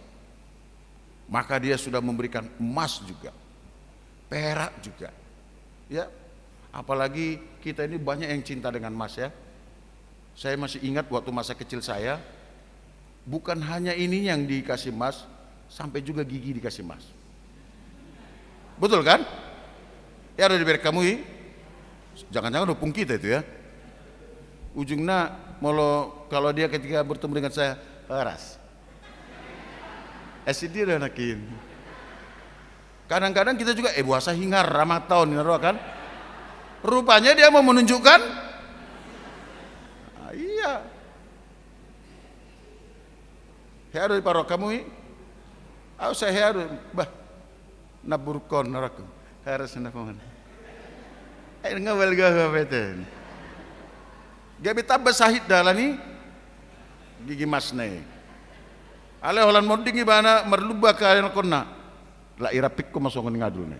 Maka dia sudah memberikan emas juga, perak juga. Ya, apalagi kita ini banyak yang cinta dengan emas ya. Saya masih ingat waktu masa kecil saya, bukan hanya ini yang dikasih emas, sampai juga gigi dikasih emas. Betul kan? Ya ada diberi kamu Jangan-jangan dukung kita itu ya. Ujungnya kalau dia ketika bertemu dengan saya heras. Dia udah nakin. Kadang-kadang kita juga buasa hingar ramah tahun kan. Rupanya dia mau menunjukkan iya. Heru di paro kamu aku saya heru bah naburkon naraku harus nafaman. Ngawal gawabeten. Gabi tabba sahid dalani gigi masne. Ale holan moding ibana merlubah kalian konna. La irapik ko masuk ngadul ne.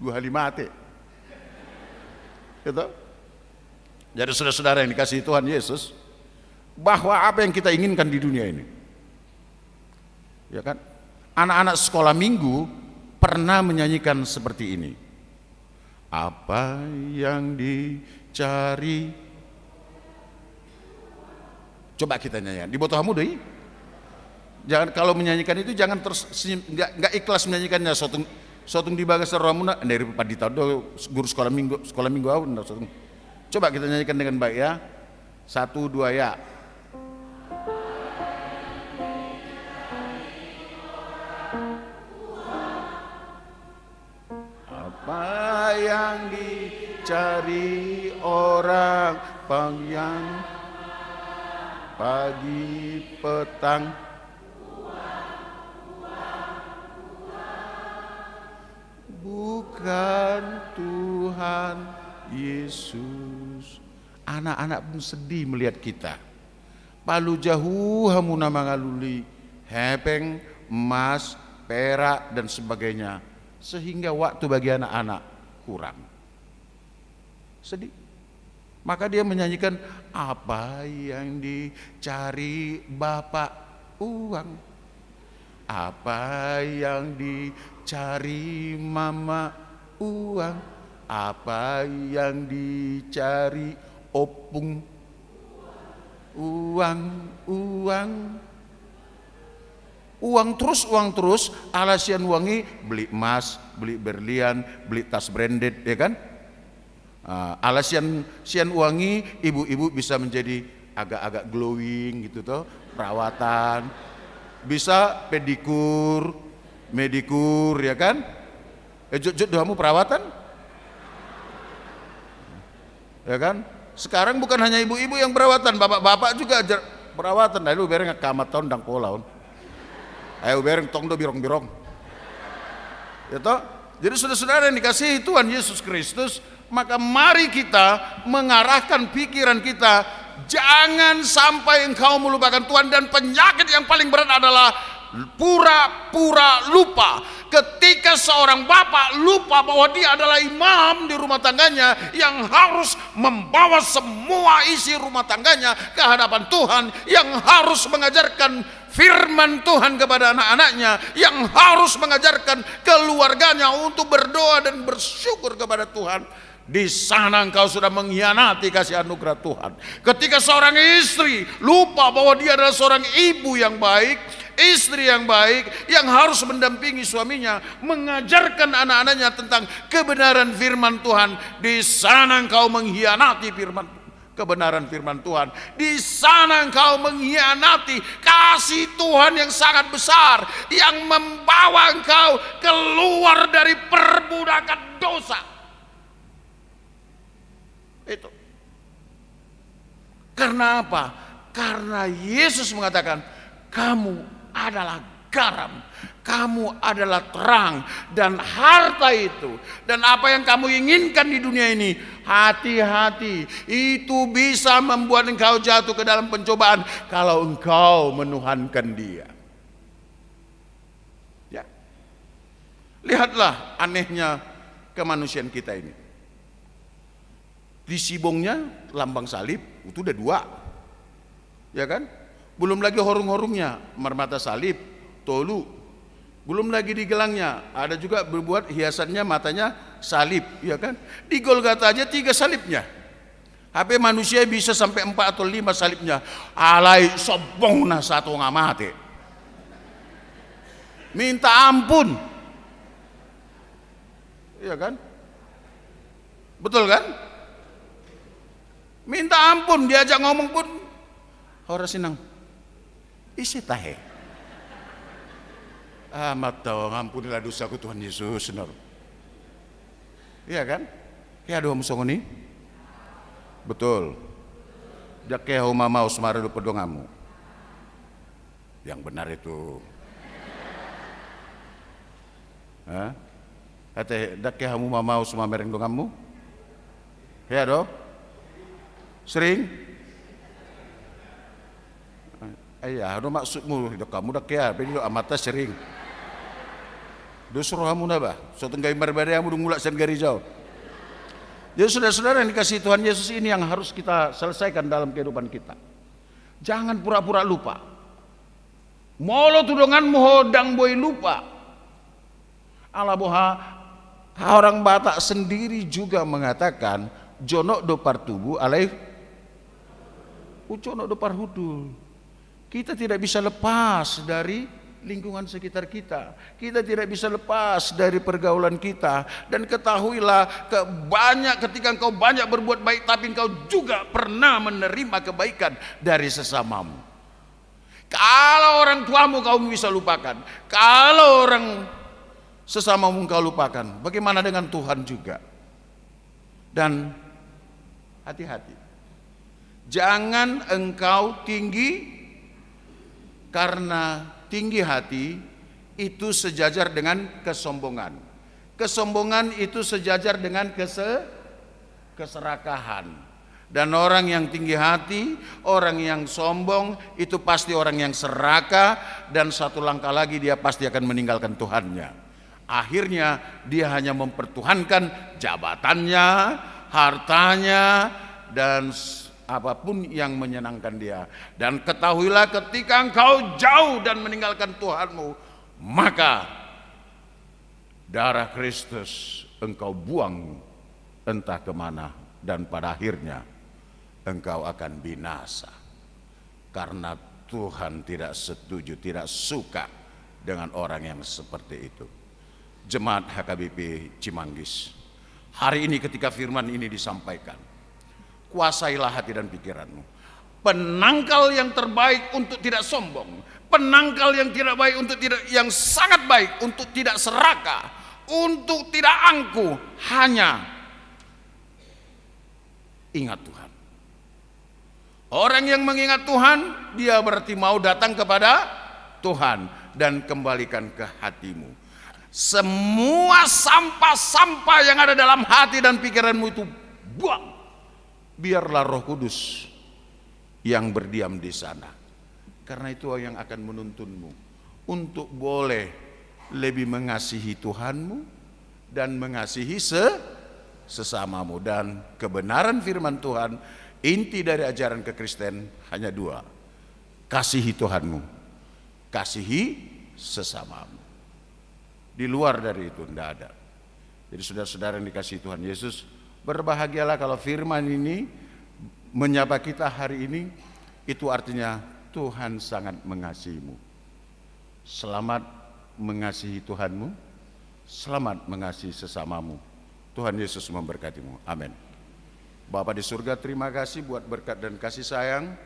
2 hari mati. Gitu. Jadi saudara-saudara yang dikasihi Tuhan Yesus, bahwa apa yang kita inginkan di dunia ini, ya kan? Anak-anak sekolah minggu pernah menyanyikan seperti ini. Apa yang dicari? Coba kita nyanyikan. Di bawah kamu deh. Jangan kalau menyanyikan itu jangan terus nggak ikhlas menyanyikannya. Sotung di bagas ramuna dari padita do guru sekolah minggu awal. Coba kita nyanyikan dengan baik ya. 1, 2 ya. Apa yang dicari orang yang pagi petang bukan Tuhan Yesus. Anak-anak pun sedih melihat kita. Palu jauh hamuna mangaluli hepeng, emas, perak dan sebagainya, sehingga waktu bagi anak-anak kurang. Sedih. Maka dia menyanyikan, apa yang dicari Bapak? Uang. Apa yang dicari Mama? Uang. Apa yang dicari Opung? Uang. Uang terus, alasian wangi, beli emas, beli berlian, beli tas branded, ya kan? Alasian sian wangi, ibu-ibu bisa menjadi agak-agak glowing gitu toh, perawatan, bisa pedikur, medikur, ya kan? Jod kamu perawatan, ya kan? Sekarang bukan hanya ibu-ibu yang perawatan, bapak-bapak juga perawatan. Lalu bereng kamat tahun dang polaun, ayo bereng tong do birong-birong, ya toh? Jadi saudara-saudara yang dikasihi Tuhan Yesus Kristus, maka mari kita mengarahkan pikiran kita, jangan sampai engkau melupakan Tuhan. Dan penyakit yang paling berat adalah pura-pura lupa. Ketika seorang bapak lupa bahwa dia adalah imam di rumah tangganya yang harus membawa semua isi rumah tangganya ke hadapan Tuhan, yang harus mengajarkan firman Tuhan kepada anak-anaknya, yang harus mengajarkan keluarganya untuk berdoa dan bersyukur kepada Tuhan. Di sana engkau sudah mengkhianati kasih anugerah Tuhan. Ketika seorang istri lupa bahwa dia adalah seorang ibu yang baik, istri yang baik, yang harus mendampingi suaminya, mengajarkan anak-anaknya tentang kebenaran firman Tuhan, di sana engkau mengkhianati kebenaran firman Tuhan. Di sana engkau mengkhianati kasih Tuhan yang sangat besar, yang membawa engkau keluar dari perbudakan dosa. Itu. Karena apa? Karena Yesus mengatakan, kamu adalah garam, kamu adalah terang, dan harta itu dan apa yang kamu inginkan di dunia ini, hati-hati, itu bisa membuat engkau jatuh ke dalam pencobaan kalau engkau menuhankan dia. Ya. Lihatlah anehnya kemanusiaan kita ini. Di sibongnya lambang salib itu udah 2, ya kan? Belum lagi horung-horungnya, marmata salib, tolu. Belum lagi di gelangnya ada juga berbuat hiasannya, matanya salib, ya kan? Di Golgota aja 3 salibnya. HP manusia bisa sampai 4 atau 5 salibnya. Alai sombong na satu ngamate. Minta ampun, ya kan? Betul kan? Minta ampun, diajak ngomong pun orang senang. Isi tahe. Amat tahu, ampunilah dosaku Tuhan Yesus. Iya kan? Kayak doa musongoni. Betul. Dakke homa mau semara do pedongamu. Yang benar itu. Hah? Ate dakke hamu mau semua mereng dongamu. Ya do? Sering? Ayah, do maksudmu do kamu dakke ya, beli do amata sering. Do suruh hamu naba, so tenggai berbeda hamu do ngulak sen gari jauh. Jadi saudara-saudara yang dikasihi Tuhan Yesus, ini yang harus kita selesaikan dalam kehidupan kita. Jangan pura-pura lupa. Molo tudonganmu hodang boy lupa. Allah boha, orang Batak sendiri juga mengatakan jonok do partubu alai uconok do parhudul. Kita tidak bisa lepas dari lingkungan sekitar kita. Kita tidak bisa lepas dari pergaulan kita. Dan ketahuilah, ketika engkau banyak berbuat baik, tapi engkau juga pernah menerima kebaikan dari sesamamu. Kalau orang tuamu kau bisa lupakan, kalau orang sesamamu kau lupakan, bagaimana dengan Tuhan juga? Dan hati-hati, jangan engkau tinggi, karena tinggi hati itu sejajar dengan kesombongan. Kesombongan itu sejajar dengan keserakahan. Dan orang yang tinggi hati, orang yang sombong, itu pasti orang yang serakah, dan satu langkah lagi dia pasti akan meninggalkan Tuhannya. Akhirnya dia hanya mempertuhankan jabatannya, hartanya, dan apapun yang menyenangkan dia. Dan ketahuilah, ketika engkau jauh dan meninggalkan Tuhanmu, maka darah Kristus engkau buang entah kemana, dan pada akhirnya engkau akan binasa. Karena Tuhan tidak setuju, tidak suka dengan orang yang seperti itu. Jemaat HKBP Cimanggis, hari ini ketika firman ini disampaikan, kuasailah hati dan pikiranmu. Penangkal yang terbaik untuk tidak sombong, penangkal yang tidak baik untuk tidak, yang sangat baik untuk tidak serakah, untuk tidak angkuh, hanya ingat Tuhan. Orang yang mengingat Tuhan, dia berarti mau datang kepada Tuhan dan kembalikan ke hatimu. Semua sampah-sampah yang ada dalam hati dan pikiranmu itu buang. Biarlah Roh Kudus yang berdiam di sana. Karena itu yang akan menuntunmu untuk boleh lebih mengasihi Tuhanmu dan mengasihi sesamamu. Dan kebenaran firman Tuhan, inti dari ajaran kekristen hanya dua: kasihi Tuhanmu, kasihi sesamamu. Di luar dari itu tidak ada. Jadi saudara-saudara yang dikasihi Tuhan Yesus, berbahagialah kalau firman ini menyapa kita hari ini. Itu artinya Tuhan sangat mengasihimu. Selamat mengasihi Tuhanmu, selamat mengasihi sesamamu. Tuhan Yesus memberkatimu. Amin. Bapa di surga, terima kasih buat berkat dan kasih sayang.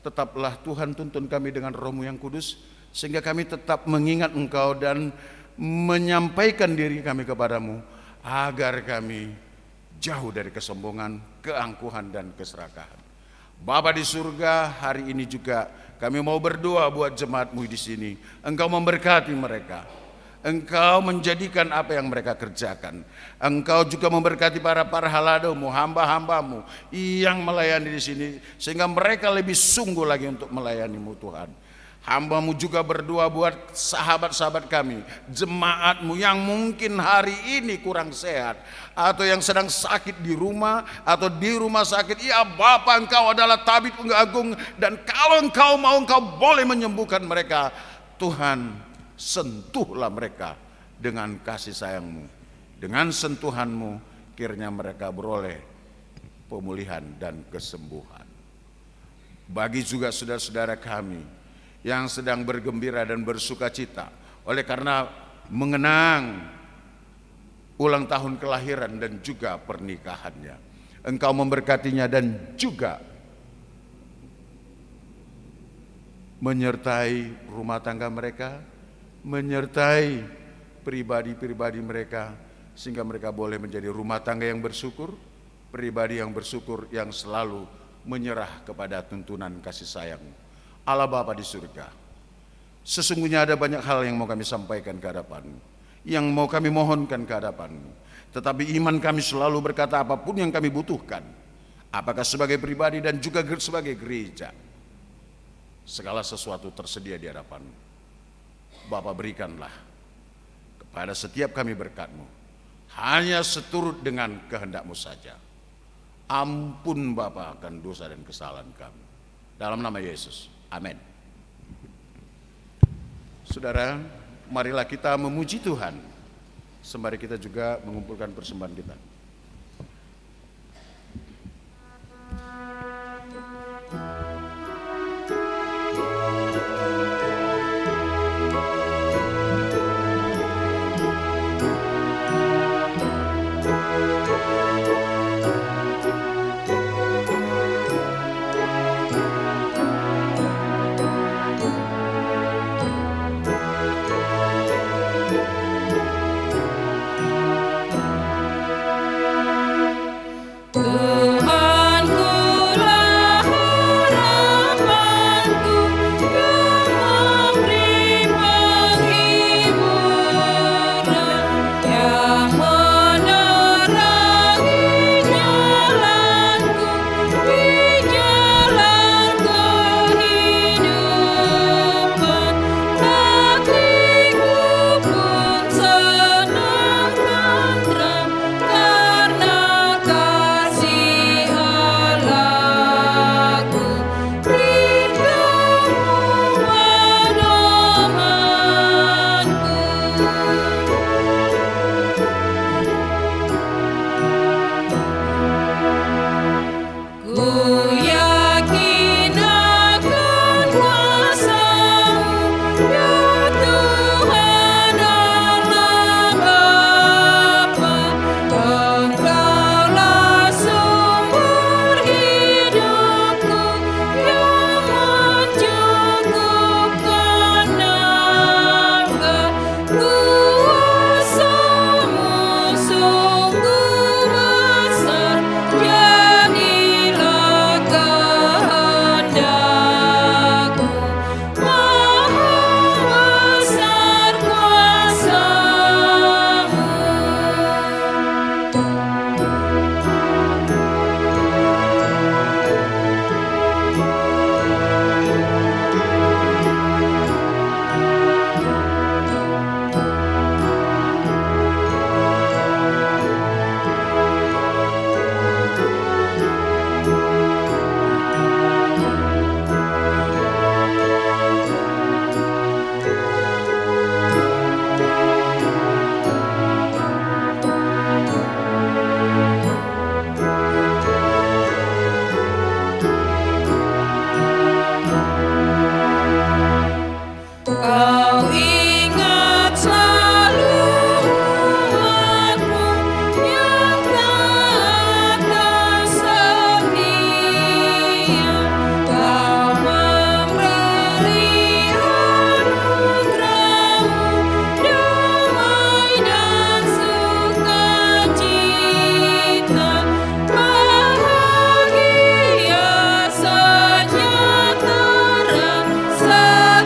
Tetaplah Tuhan tuntun kami dengan Roh-Mu yang kudus, sehingga kami tetap mengingat Engkau dan menyampaikan diri kami kepadamu, agar kami jauh dari kesombongan, keangkuhan, dan keserakahan. Bapa di surga, hari ini juga kami mau berdoa buat jemaat-Mu di sini. Engkau memberkati mereka, Engkau menjadikan apa yang mereka kerjakan. Engkau juga memberkati para halado-Mu, hamba-hamba-Mu yang melayani di sini, sehingga mereka lebih sungguh lagi untuk melayani-Mu Tuhan. Hamba-Mu juga berdoa buat sahabat-sahabat kami, jemaat-Mu yang mungkin hari ini kurang sehat, atau yang sedang sakit di rumah, atau di rumah sakit. Ya Bapa, Engkau adalah tabib agung, dan kalau Engkau mau, Engkau boleh menyembuhkan mereka. Tuhan, sentuhlah mereka dengan kasih sayang-Mu. Dengan sentuhan-Mu, kiranya mereka beroleh pemulihan dan kesembuhan. Bagi juga saudara-saudara kami yang sedang bergembira dan bersuka cita oleh karena mengenang ulang tahun kelahiran dan juga pernikahannya. Engkau memberkatinya dan juga menyertai rumah tangga mereka, menyertai pribadi-pribadi mereka, sehingga mereka boleh menjadi rumah tangga yang bersyukur, pribadi yang bersyukur, yang selalu menyerah kepada tuntunan kasih sayang Allah Bapa di surga. Sesungguhnya ada banyak hal yang mau kami sampaikan ke hadapan-Mu, yang mau kami mohonkan ke hadapan-Mu, tetapi iman kami selalu berkata apapun yang kami butuhkan, apakah sebagai pribadi dan juga sebagai gereja, segala sesuatu tersedia di hadapan-Mu. Bapa, berikanlah kepada setiap kami berkat-Mu, hanya seturut dengan kehendak-Mu saja. Ampun Bapa akan dosa dan kesalahan kami. Dalam nama Yesus, amin. Saudara, marilah kita memuji Tuhan, sembari kita juga mengumpulkan persembahan kita.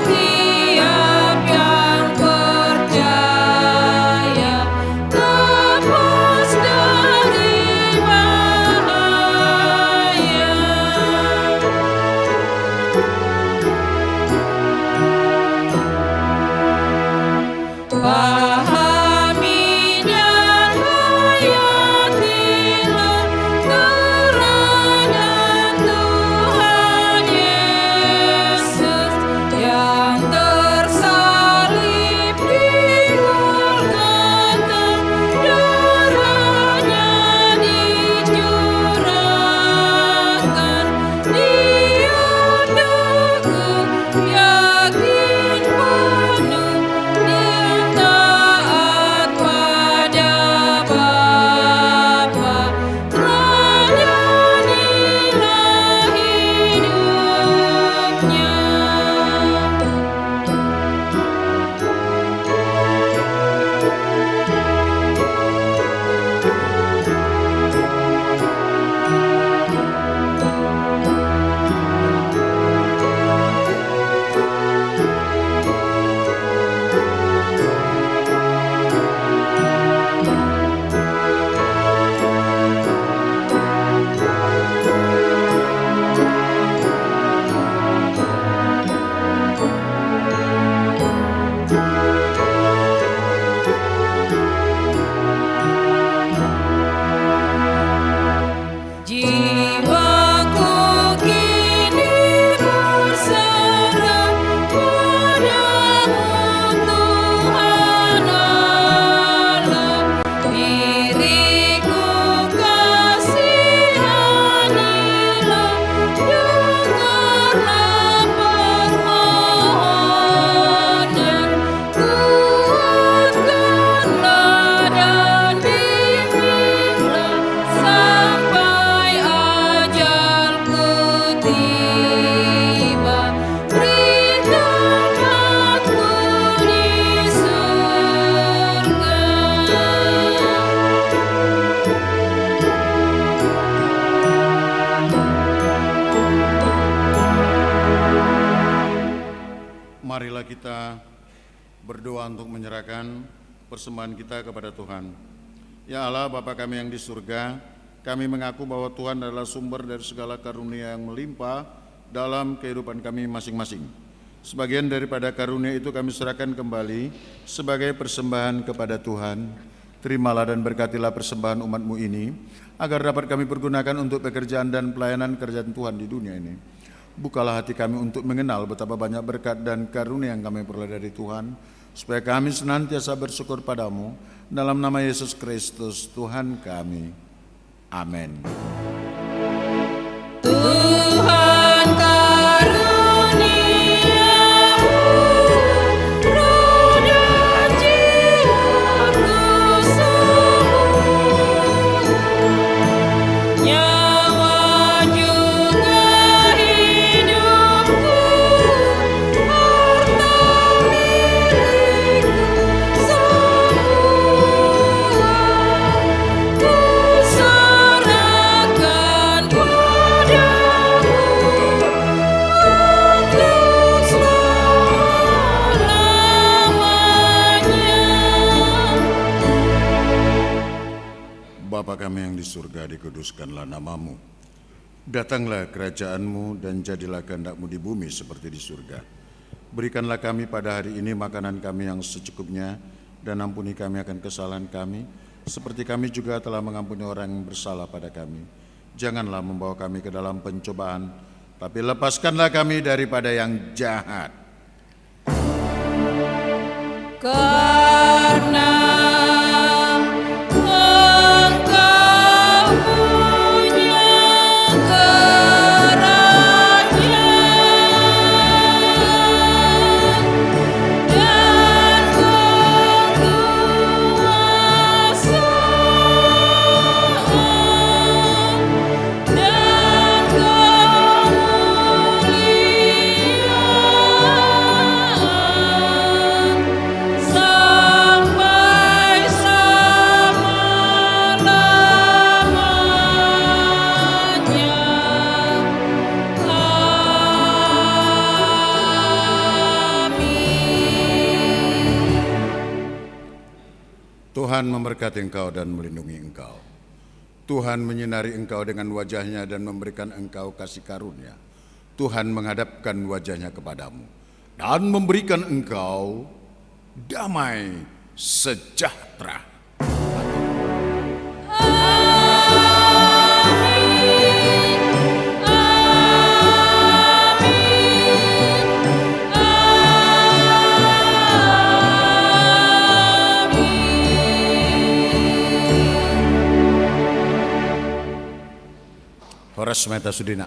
Setia marilah kita berdoa untuk menyerahkan persembahan kita kepada Tuhan. Ya Allah, Bapa kami yang di surga, kami mengaku bahwa Tuhan adalah sumber dari segala karunia yang melimpah dalam kehidupan kami masing-masing. Sebagian daripada karunia itu kami serahkan kembali sebagai persembahan kepada Tuhan. Terimalah dan berkatilah persembahan umat-Mu ini, agar dapat kami pergunakan untuk pekerjaan dan pelayanan kerajaan Tuhan di dunia ini. Bukalah hati kami untuk mengenal betapa banyak berkat dan karunia yang kami peroleh dari Tuhan, supaya kami senantiasa bersyukur padamu, dalam nama Yesus Kristus Tuhan kami. Amin. Tuhan karuniamu, roh dan jiwaku sembuh, nyawa juga hidupku, harta milikku semua, ku serahkan padamu untuk selamanya. Bapa kami yang di surga, dikuduskanlah namamu. Datanglah kerajaan-Mu dan jadilah kehendak-Mu di bumi seperti di surga. Berikanlah kami pada hari ini makanan kami yang secukupnya, dan ampuni kami akan kesalahan kami, seperti kami juga telah mengampuni orang yang bersalah pada kami. Janganlah membawa kami ke dalam pencobaan, tapi lepaskanlah kami daripada yang jahat. Karena Engkau punya kerajaan dan kekuasaan dan kemuliaan sampai selama-lamanya. Amin. Tuhan memberkati engkau dan melindungi engkau. Tuhan menyinari engkau dengan wajahnya dan memberikan engkau kasih karunia. Tuhan menghadapkan wajahnya kepadamu dan memberikan engkau damai sejahtera. Horas Meta Sudina.